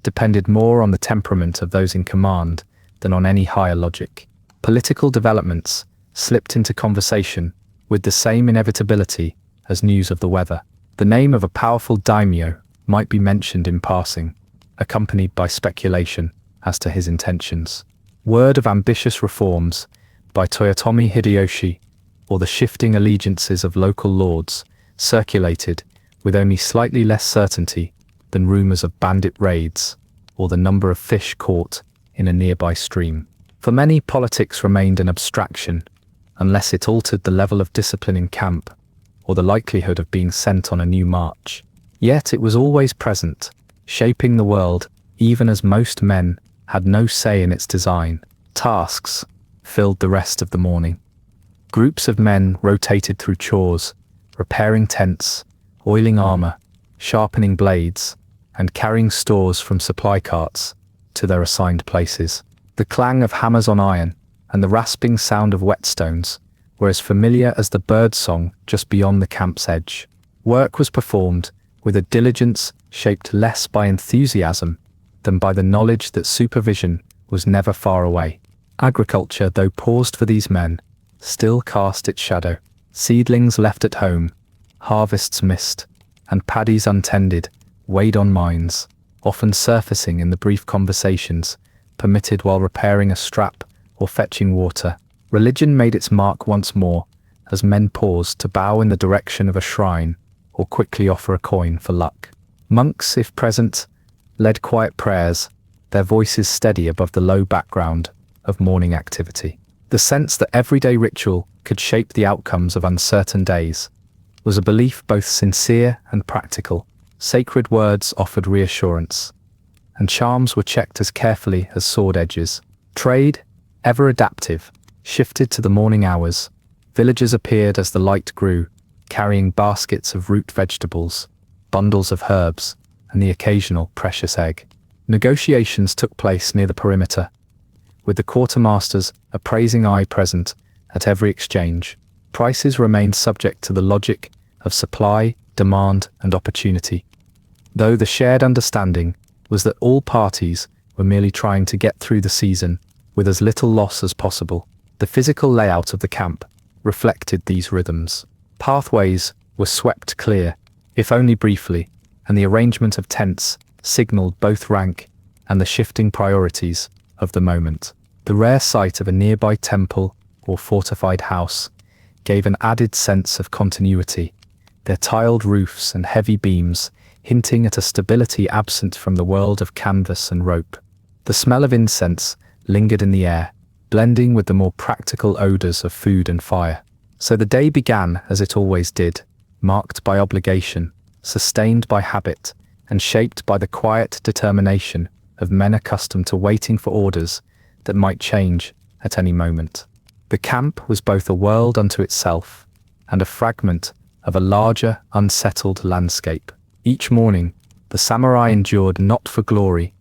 depended more on the temperament of those in command than on any higher logic. Political developments slipped into conversation with the same inevitability as news of the weather. The name of a powerful daimyo might be mentioned in passing, accompanied by speculation as to his intentions. Word of ambitious reforms by Toyotomi Hideyoshi or the shifting allegiances of local lords circulated with only slightly less certainty than rumors of bandit raids or the number of fish caught in a nearby stream. For many, politics remained an abstraction unless it altered the level of discipline in camp or the likelihood of being sent on a new march. Yet it was always present, shaping the world even as most men had no say in its design. Tasks filled the rest of the morning. Groups of men rotated through chores, repairing tents, oiling armor, sharpening blades, and carrying stores from supply carts to their assigned places. The clang of hammers on iron and the rasping sound of whetstones were as familiar as the bird song just beyond the camp's edge. Work was performed with a diligence shaped less by enthusiasm than by the knowledge that supervision was never far away. Agriculture, though paused for these men, still cast its shadow. Seedlings left at home, harvests missed, and paddies untended weighed on minds, often surfacing in the brief conversations permitted while repairing a strap or fetching water. Religion made its mark once more, as men paused to bow in the direction of a shrine or quickly offer a coin for luck. Monks, if present, led quiet prayers, their voices steady above the low background of morning activity. The sense that everyday ritual could shape the outcomes of uncertain days was a belief both sincere and practical. Sacred words offered reassurance, and charms were checked as carefully as sword edges. Trade, ever adaptive, shifted to the morning hours. Villagers appeared as the light grew, carrying baskets of root vegetables, bundles of herbs, and the occasional precious egg. Negotiations took place near the perimeter, with the quartermaster's appraising eye present at every exchange. Prices remained subject to the logic of supply, demand, and opportunity, though the shared understanding was that all parties were merely trying to get through the season with as little loss as possible. The physical layout of the camp reflected these rhythms. Pathways were swept clear, if only briefly, and the arrangement of tents signaled both rank and the shifting priorities of the moment. The rare sight of a nearby temple or fortified house gave an added sense of continuity, their tiled roofs and heavy beams hinting at a stability absent from the world of canvas and rope. The smell of incense lingered in the air, blending with the more practical odors of food and fire. So the day began as it always did, marked by obligation, sustained by habit, and shaped by the quiet determination of men accustomed to waiting for orders that might change at any moment. The camp was both a world unto itself and a fragment of a larger, unsettled landscape. Each morning, the samurai endured not for glory,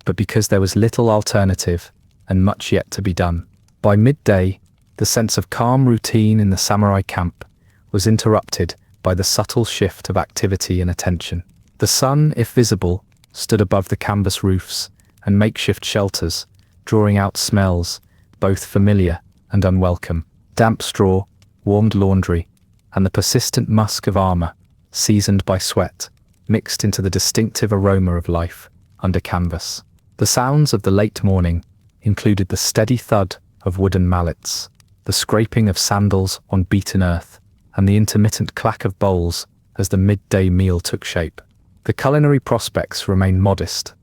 but because there was little alternative and much yet to be done. By midday, the sense of calm routine in the samurai camp was interrupted by the subtle shift of activity and attention. The sun, if visible, stood above the canvas roofs and makeshift shelters, drawing out smells, both familiar and unwelcome. Damp straw, warmed laundry, and the persistent musk of armor, seasoned by sweat, mixed into the distinctive aroma of life under canvas. The sounds of the late morning included the steady thud of wooden mallets, the scraping of sandals on beaten earth, and the intermittent clack of bowls as the midday meal took shape. The culinary prospects remained modest.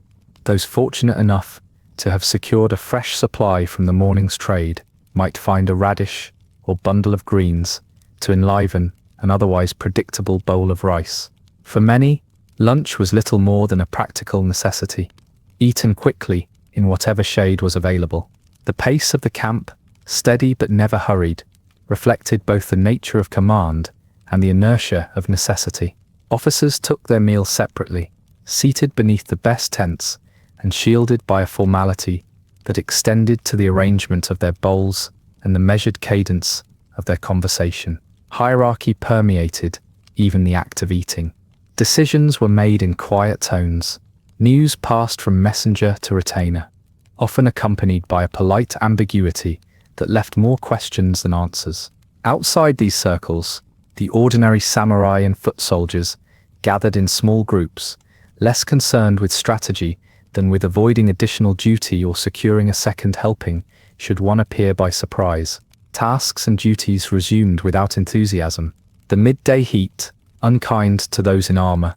Those fortunate enough to have secured a fresh supply from the morning's trade might find a radish or bundle of greens to enliven an otherwise predictable bowl of rice. For many, lunch was little more than a practical necessity, eaten quickly in whatever shade was available. The pace of the camp, steady but never hurried, reflected both the nature of command and the inertia of necessity. Officers took their meals separately, seated beneath the best tents and shielded by a formality that extended to the arrangement of their bowls and the measured cadence of their conversation. Hierarchy permeated even the act of eating. Decisions were made in quiet tones. News passed from messenger to retainer, often accompanied by a polite ambiguity that left more questions than answers. Outside these circles, the ordinary samurai and foot soldiers gathered in small groups, less concerned with strategy than with avoiding additional duty or securing a second helping should one appear by surprise. Tasks and duties resumed without enthusiasm. The midday heat, unkind to those in armor,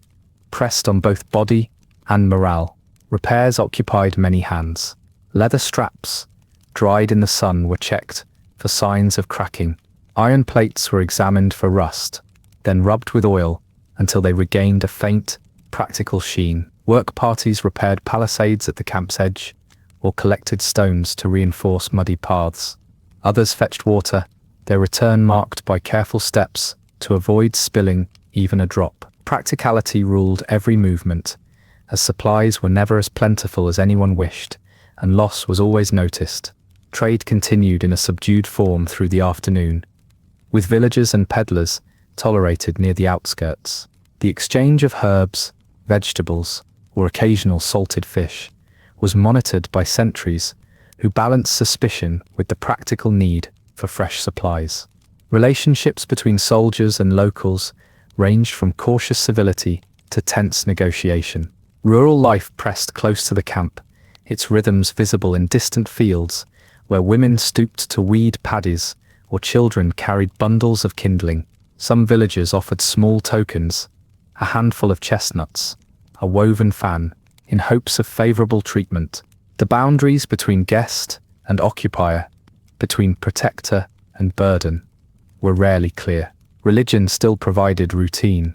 pressed on both body and morale. Repairs occupied many hands. Leather straps, dried in the sun, were checked for signs of cracking. Iron plates were examined for rust, then rubbed with oil until they regained a faint, practical sheen. Work parties repaired palisades at the camp's edge or collected stones to reinforce muddy paths. Others fetched water, their return marked by careful steps to avoid spilling even a drop. Practicality ruled every movement, as supplies were never as plentiful as anyone wished, and loss was always noticed. Trade continued in a subdued form through the afternoon, with villagers and peddlers tolerated near the outskirts. The exchange of herbs, vegetables, or occasional salted fish was monitored by sentries who balanced suspicion with the practical need for fresh supplies. Relationships between soldiers and locals ranged from cautious civility to tense negotiation. Rural life pressed close to the camp, its rhythms visible in distant fields where women stooped to weed paddies or children carried bundles of kindling. Some villagers offered small tokens, a handful of chestnuts, a woven fan, in hopes of favorable treatment. The boundaries between guest and occupier, between protector and burden, were rarely clear. Religion still provided routine,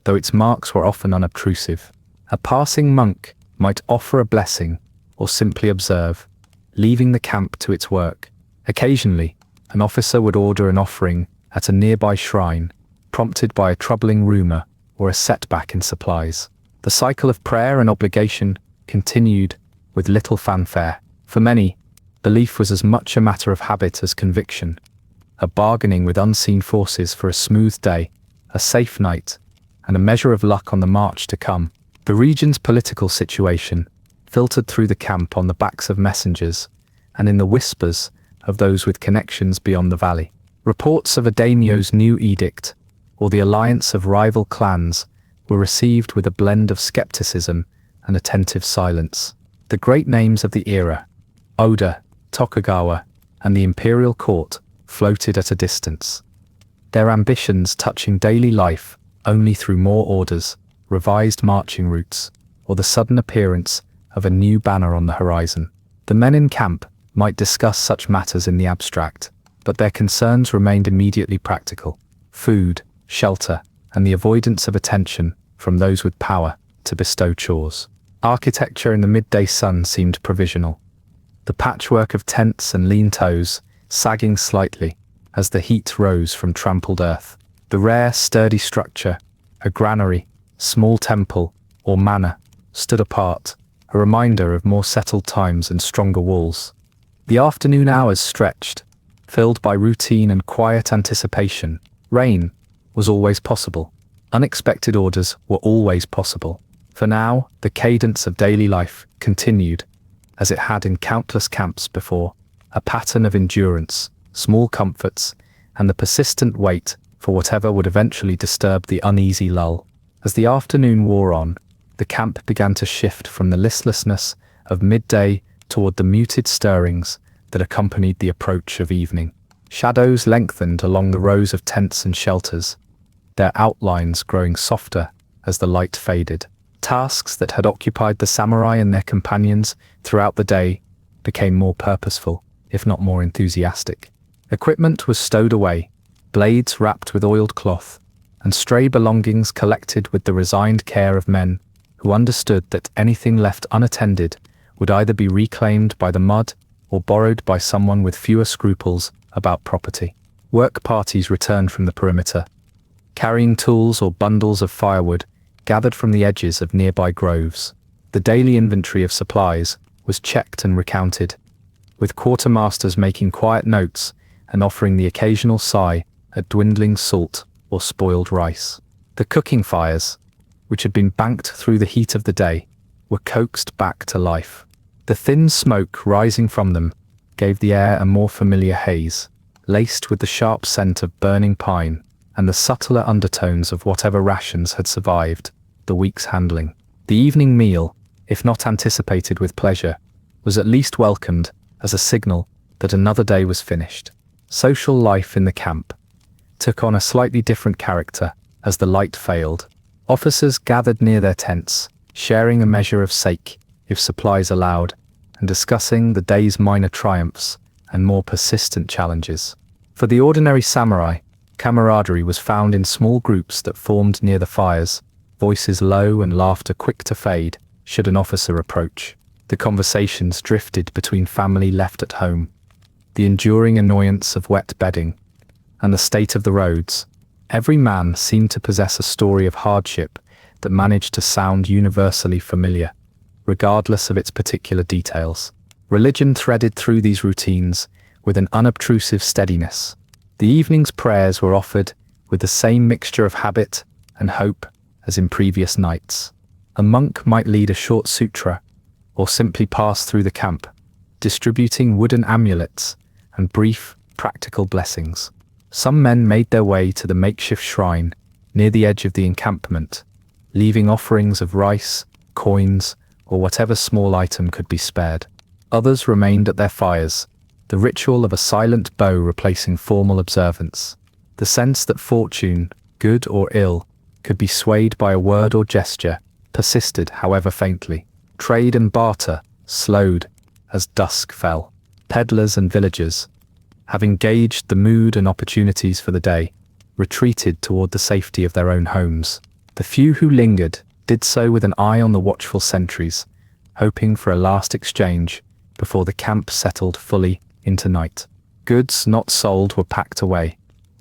though its marks were often unobtrusive. A passing monk might offer a blessing or simply observe, leaving the camp to its work. Occasionally, an officer would order an offering at a nearby shrine, prompted by a troubling rumor or a setback in supplies. The cycle of prayer and obligation continued with little fanfare. For many, belief was as much a matter of habit as conviction, a bargaining with unseen forces for a smooth day, a safe night, and a measure of luck on the march to come. The region's political situation filtered through the camp on the backs of messengers and in the whispers of those with connections beyond the valley. Reports of a daimyo's new edict or the alliance of rival clans were received with a blend of skepticism and attentive silence. The great names of the era, Oda, Tokugawa, and the imperial court, floated at a distance, their ambitions touching daily life only through more orders, revised marching routes, or the sudden appearance of a new banner on the horizon. The men in camp might discuss such matters in the abstract, but their concerns remained immediately practical: food, shelter, and the avoidance of attention from those with power to bestow chores. Architecture in the midday sun seemed provisional, the patchwork of tents and lean-tos sagging slightly as the heat rose from trampled earth. The rare, sturdy structure, a granary, small temple, or manor, stood apart, a reminder of more settled times and stronger walls. The afternoon hours stretched, filled by routine and quiet anticipation. Rain was always possible. Unexpected orders were always possible. For now, the cadence of daily life continued, as it had in countless camps before, a pattern of endurance, small comforts, and the persistent wait for whatever would eventually disturb the uneasy lull. As the afternoon wore on, the camp began to shift from the listlessness of midday toward the muted stirrings that accompanied the approach of evening. Shadows lengthened along the rows of tents and shelters, their outlines growing softer as the light faded. Tasks that had occupied the samurai and their companions throughout the day became more purposeful, if not more enthusiastic. Equipment was stowed away, blades wrapped with oiled cloth, and stray belongings collected with the resigned care of men who understood that anything left unattended would either be reclaimed by the mud or borrowed by someone with fewer scruples about property. Work parties returned from the perimeter, carrying tools or bundles of firewood gathered from the edges of nearby groves. The daily inventory of supplies was checked and recounted, with quartermasters making quiet notes and offering the occasional sigh at dwindling salt or spoiled rice. The cooking fires, which had been banked through the heat of the day, were coaxed back to life. The thin smoke rising from them gave the air a more familiar haze, laced with the sharp scent of burning pine and the subtler undertones of whatever rations had survived the week's handling. The evening meal, if not anticipated with pleasure, was at least welcomed as a signal that another day was finished. Social life in the camp took on a slightly different character as the light failed. Officers gathered near their tents, sharing a measure of sake, if supplies allowed, and discussing the day's minor triumphs and more persistent challenges. For the ordinary samurai, camaraderie was found in small groups that formed near the fires, voices low and laughter quick to fade should an officer approach. The conversations drifted between family left at home, the enduring annoyance of wet bedding, and the state of the roads. Every man seemed to possess a story of hardship that managed to sound universally familiar, regardless of its particular details. Religion threaded through these routines with an unobtrusive steadiness. The evening's prayers were offered with the same mixture of habit and hope as in previous nights. A monk might lead a short sutra, or simply pass through the camp, distributing wooden amulets and brief, practical blessings. Some men made their way to the makeshift shrine near the edge of the encampment, leaving offerings of rice, coins, or whatever small item could be spared. Others remained at their fires, the ritual of a silent bow replacing formal observance. The sense that fortune, good or ill, could be swayed by a word or gesture persisted, however faintly. Trade and barter slowed as dusk fell. Peddlers and villagers, having gauged the mood and opportunities for the day, retreated toward the safety of their own homes. The few who lingered did so with an eye on the watchful sentries, hoping for a last exchange before the camp settled fully into night. Goods not sold were packed away,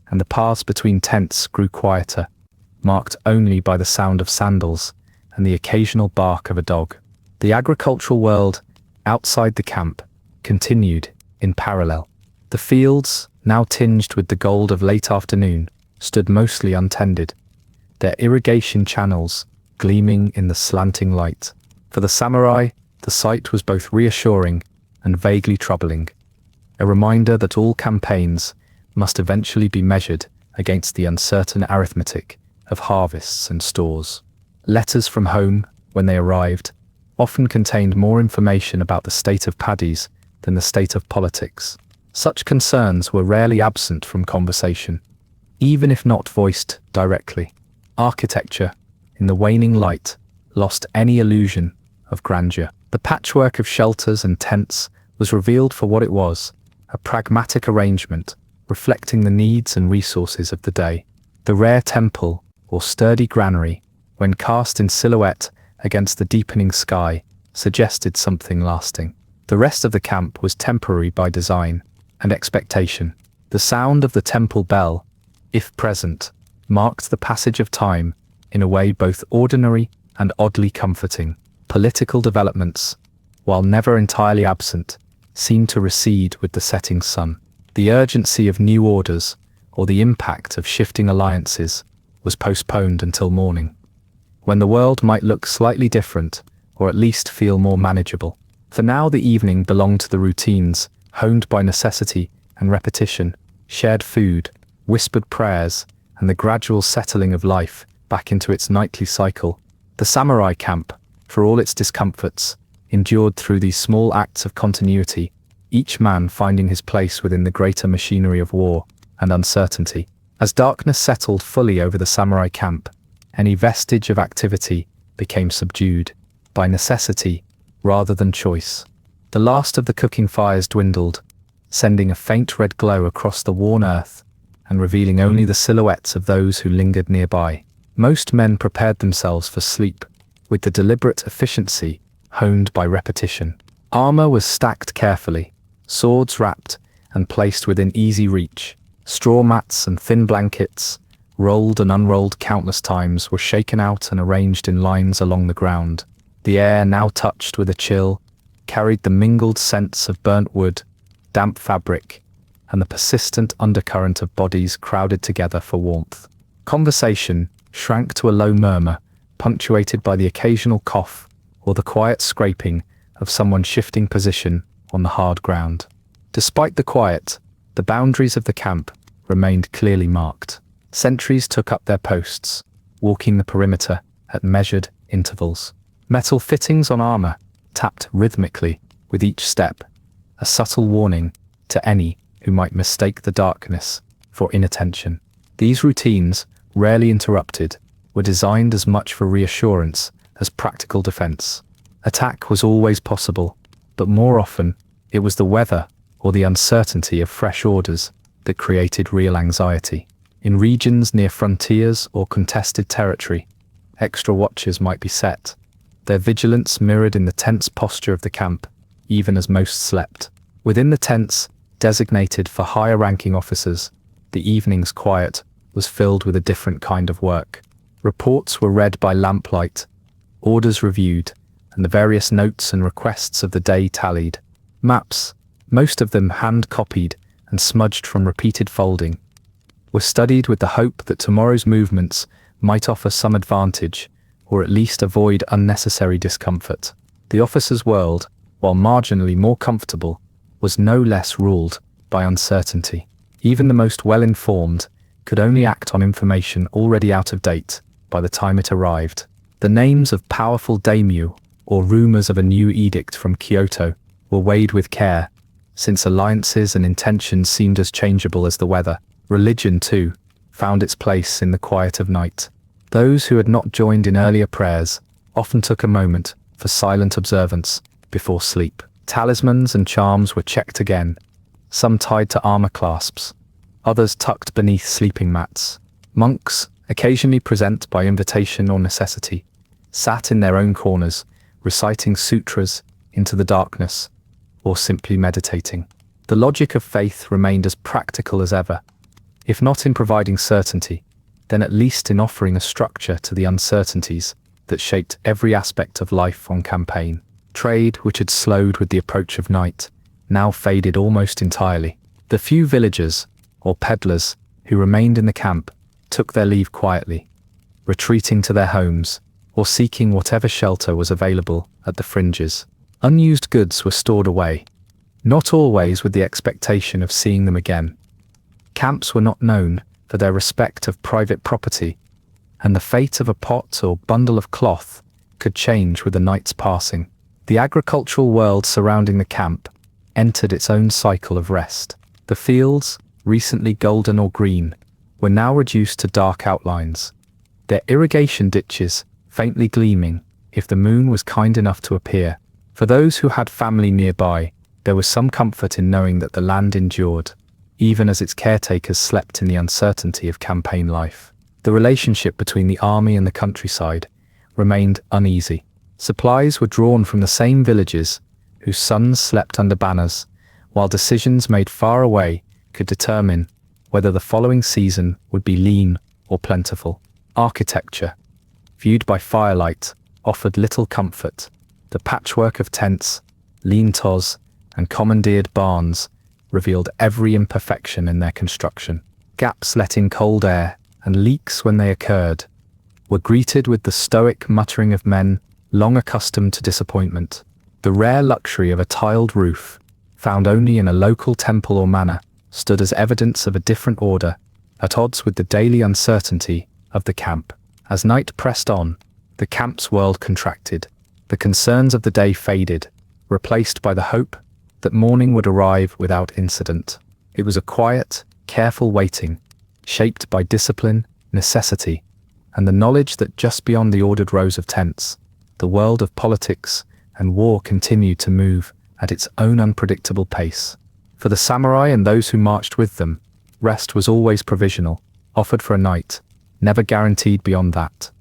and the paths between tents grew quieter, marked only by the sound of sandals and the occasional bark of a dog. The agricultural world outside the camp continued in parallel. The fields, now tinged with the gold of late afternoon, stood mostly untended, their irrigation channels gleaming in the slanting light. For the samurai, the sight was both reassuring and vaguely troubling, a reminder that all campaigns must eventually be measured against the uncertain arithmetic of harvests and stores. Letters from home, when they arrived, often contained more information about the state of paddies than the state of politics. Such concerns were rarely absent from conversation, even if not voiced directly. Architecture, in the waning light, lost any illusion of grandeur. The patchwork of shelters and tents was revealed for what it was, a pragmatic arrangement reflecting the needs and resources of the day. The rare temple or sturdy granary, when cast in silhouette against the deepening sky, suggested something lasting. The rest of the camp was temporary by design and expectation. The sound of the temple bell, if present, marked the passage of time in a way both ordinary and oddly comforting. Political developments, while never entirely absent, seemed to recede with the setting sun. The urgency of new orders, or the impact of shifting alliances, was postponed until morning, when the world might look slightly different, or at least feel more manageable. For now the evening belonged to the routines, honed by necessity and repetition, shared food, whispered prayers, and the gradual settling of life back into its nightly cycle. The samurai camp, for all its discomforts, endured through these small acts of continuity, each man finding his place within the greater machinery of war and uncertainty. As darkness settled fully over the samurai camp, any vestige of activity became subdued by necessity rather than choice. The last of the cooking fires dwindled, sending a faint red glow across the worn earth and revealing only the silhouettes of those who lingered nearby. Most men prepared themselves for sleep, with the deliberate efficiency honed by repetition. Armour was stacked carefully, swords wrapped and placed within easy reach. Straw mats and thin blankets, rolled and unrolled countless times, were shaken out and arranged in lines along the ground. The air, now touched with a chill, carried the mingled scents of burnt wood, damp fabric, and the persistent undercurrent of bodies crowded together for warmth. Conversation shrank to a low murmur, punctuated by the occasional cough or the quiet scraping of someone shifting position on the hard ground. Despite the quiet, the boundaries of the camp remained clearly marked. Sentries took up their posts, walking the perimeter at measured intervals. Metal fittings on armor tapped rhythmically with each step, a subtle warning to any who might mistake the darkness for inattention. These routines, rarely interrupted, were designed as much for reassurance as practical defense. Attack was always possible, but more often it was the weather or the uncertainty of fresh orders that created real anxiety. In regions near frontiers or contested territory, extra watches might be set, their vigilance mirrored in the tense posture of the camp, even as most slept. Within the tents, designated for higher-ranking officers, the evening's quiet was filled with a different kind of work. Reports were read by lamplight, orders reviewed, and the various notes and requests of the day tallied. Maps, most of them hand-copied and smudged from repeated folding, were studied with the hope that tomorrow's movements might offer some advantage, or at least avoid unnecessary discomfort. The officer's world, while marginally more comfortable, was no less ruled by uncertainty. Even the most well-informed could only act on information already out of date by the time it arrived. The names of powerful daimyo, or rumors of a new edict from Kyoto, were weighed with care, since alliances and intentions seemed as changeable as the weather. Religion, too, found its place in the quiet of night. Those who had not joined in earlier prayers often took a moment for silent observance before sleep. Talismans and charms were checked again, some tied to armor clasps, others tucked beneath sleeping mats. Monks, occasionally present by invitation or necessity, sat in their own corners, reciting sutras into the darkness, or simply meditating. The logic of faith remained as practical as ever, if not in providing certainty, then at least in offering a structure to the uncertainties that shaped every aspect of life on campaign. Trade, which had slowed with the approach of night, now faded almost entirely. The few villagers, or peddlers, who remained in the camp took their leave quietly, retreating to their homes, or seeking whatever shelter was available at the fringes. Unused goods were stored away, not always with the expectation of seeing them again. Camps were not known for their respect of private property, and the fate of a pot or bundle of cloth could change with the night's passing. The agricultural world surrounding the camp entered its own cycle of rest. The fields, recently golden or green, were now reduced to dark outlines, their irrigation ditches faintly gleaming if the moon was kind enough to appear. For those who had family nearby, there was some comfort in knowing that the land endured, even as its caretakers slept in the uncertainty of campaign life. The relationship between the army and the countryside remained uneasy. Supplies were drawn from the same villages whose sons slept under banners, while decisions made far away could determine whether the following season would be lean or plentiful. Architecture, viewed by firelight, offered little comfort. The patchwork of tents, lean-tos, and commandeered barns revealed every imperfection in their construction. Gaps let in cold air, and leaks when they occurred were greeted with the stoic muttering of men long accustomed to disappointment. The rare luxury of a tiled roof, found only in a local temple or manor, stood as evidence of a different order, at odds with the daily uncertainty of the camp. As night pressed on, the camp's world contracted. The concerns of the day faded, replaced by the hope that morning would arrive without incident. It was a quiet, careful waiting, shaped by discipline, necessity, and the knowledge that just beyond the ordered rows of tents, the world of politics and war continued to move at its own unpredictable pace. For the samurai and those who marched with them, rest was always provisional, offered for a night, never guaranteed beyond that.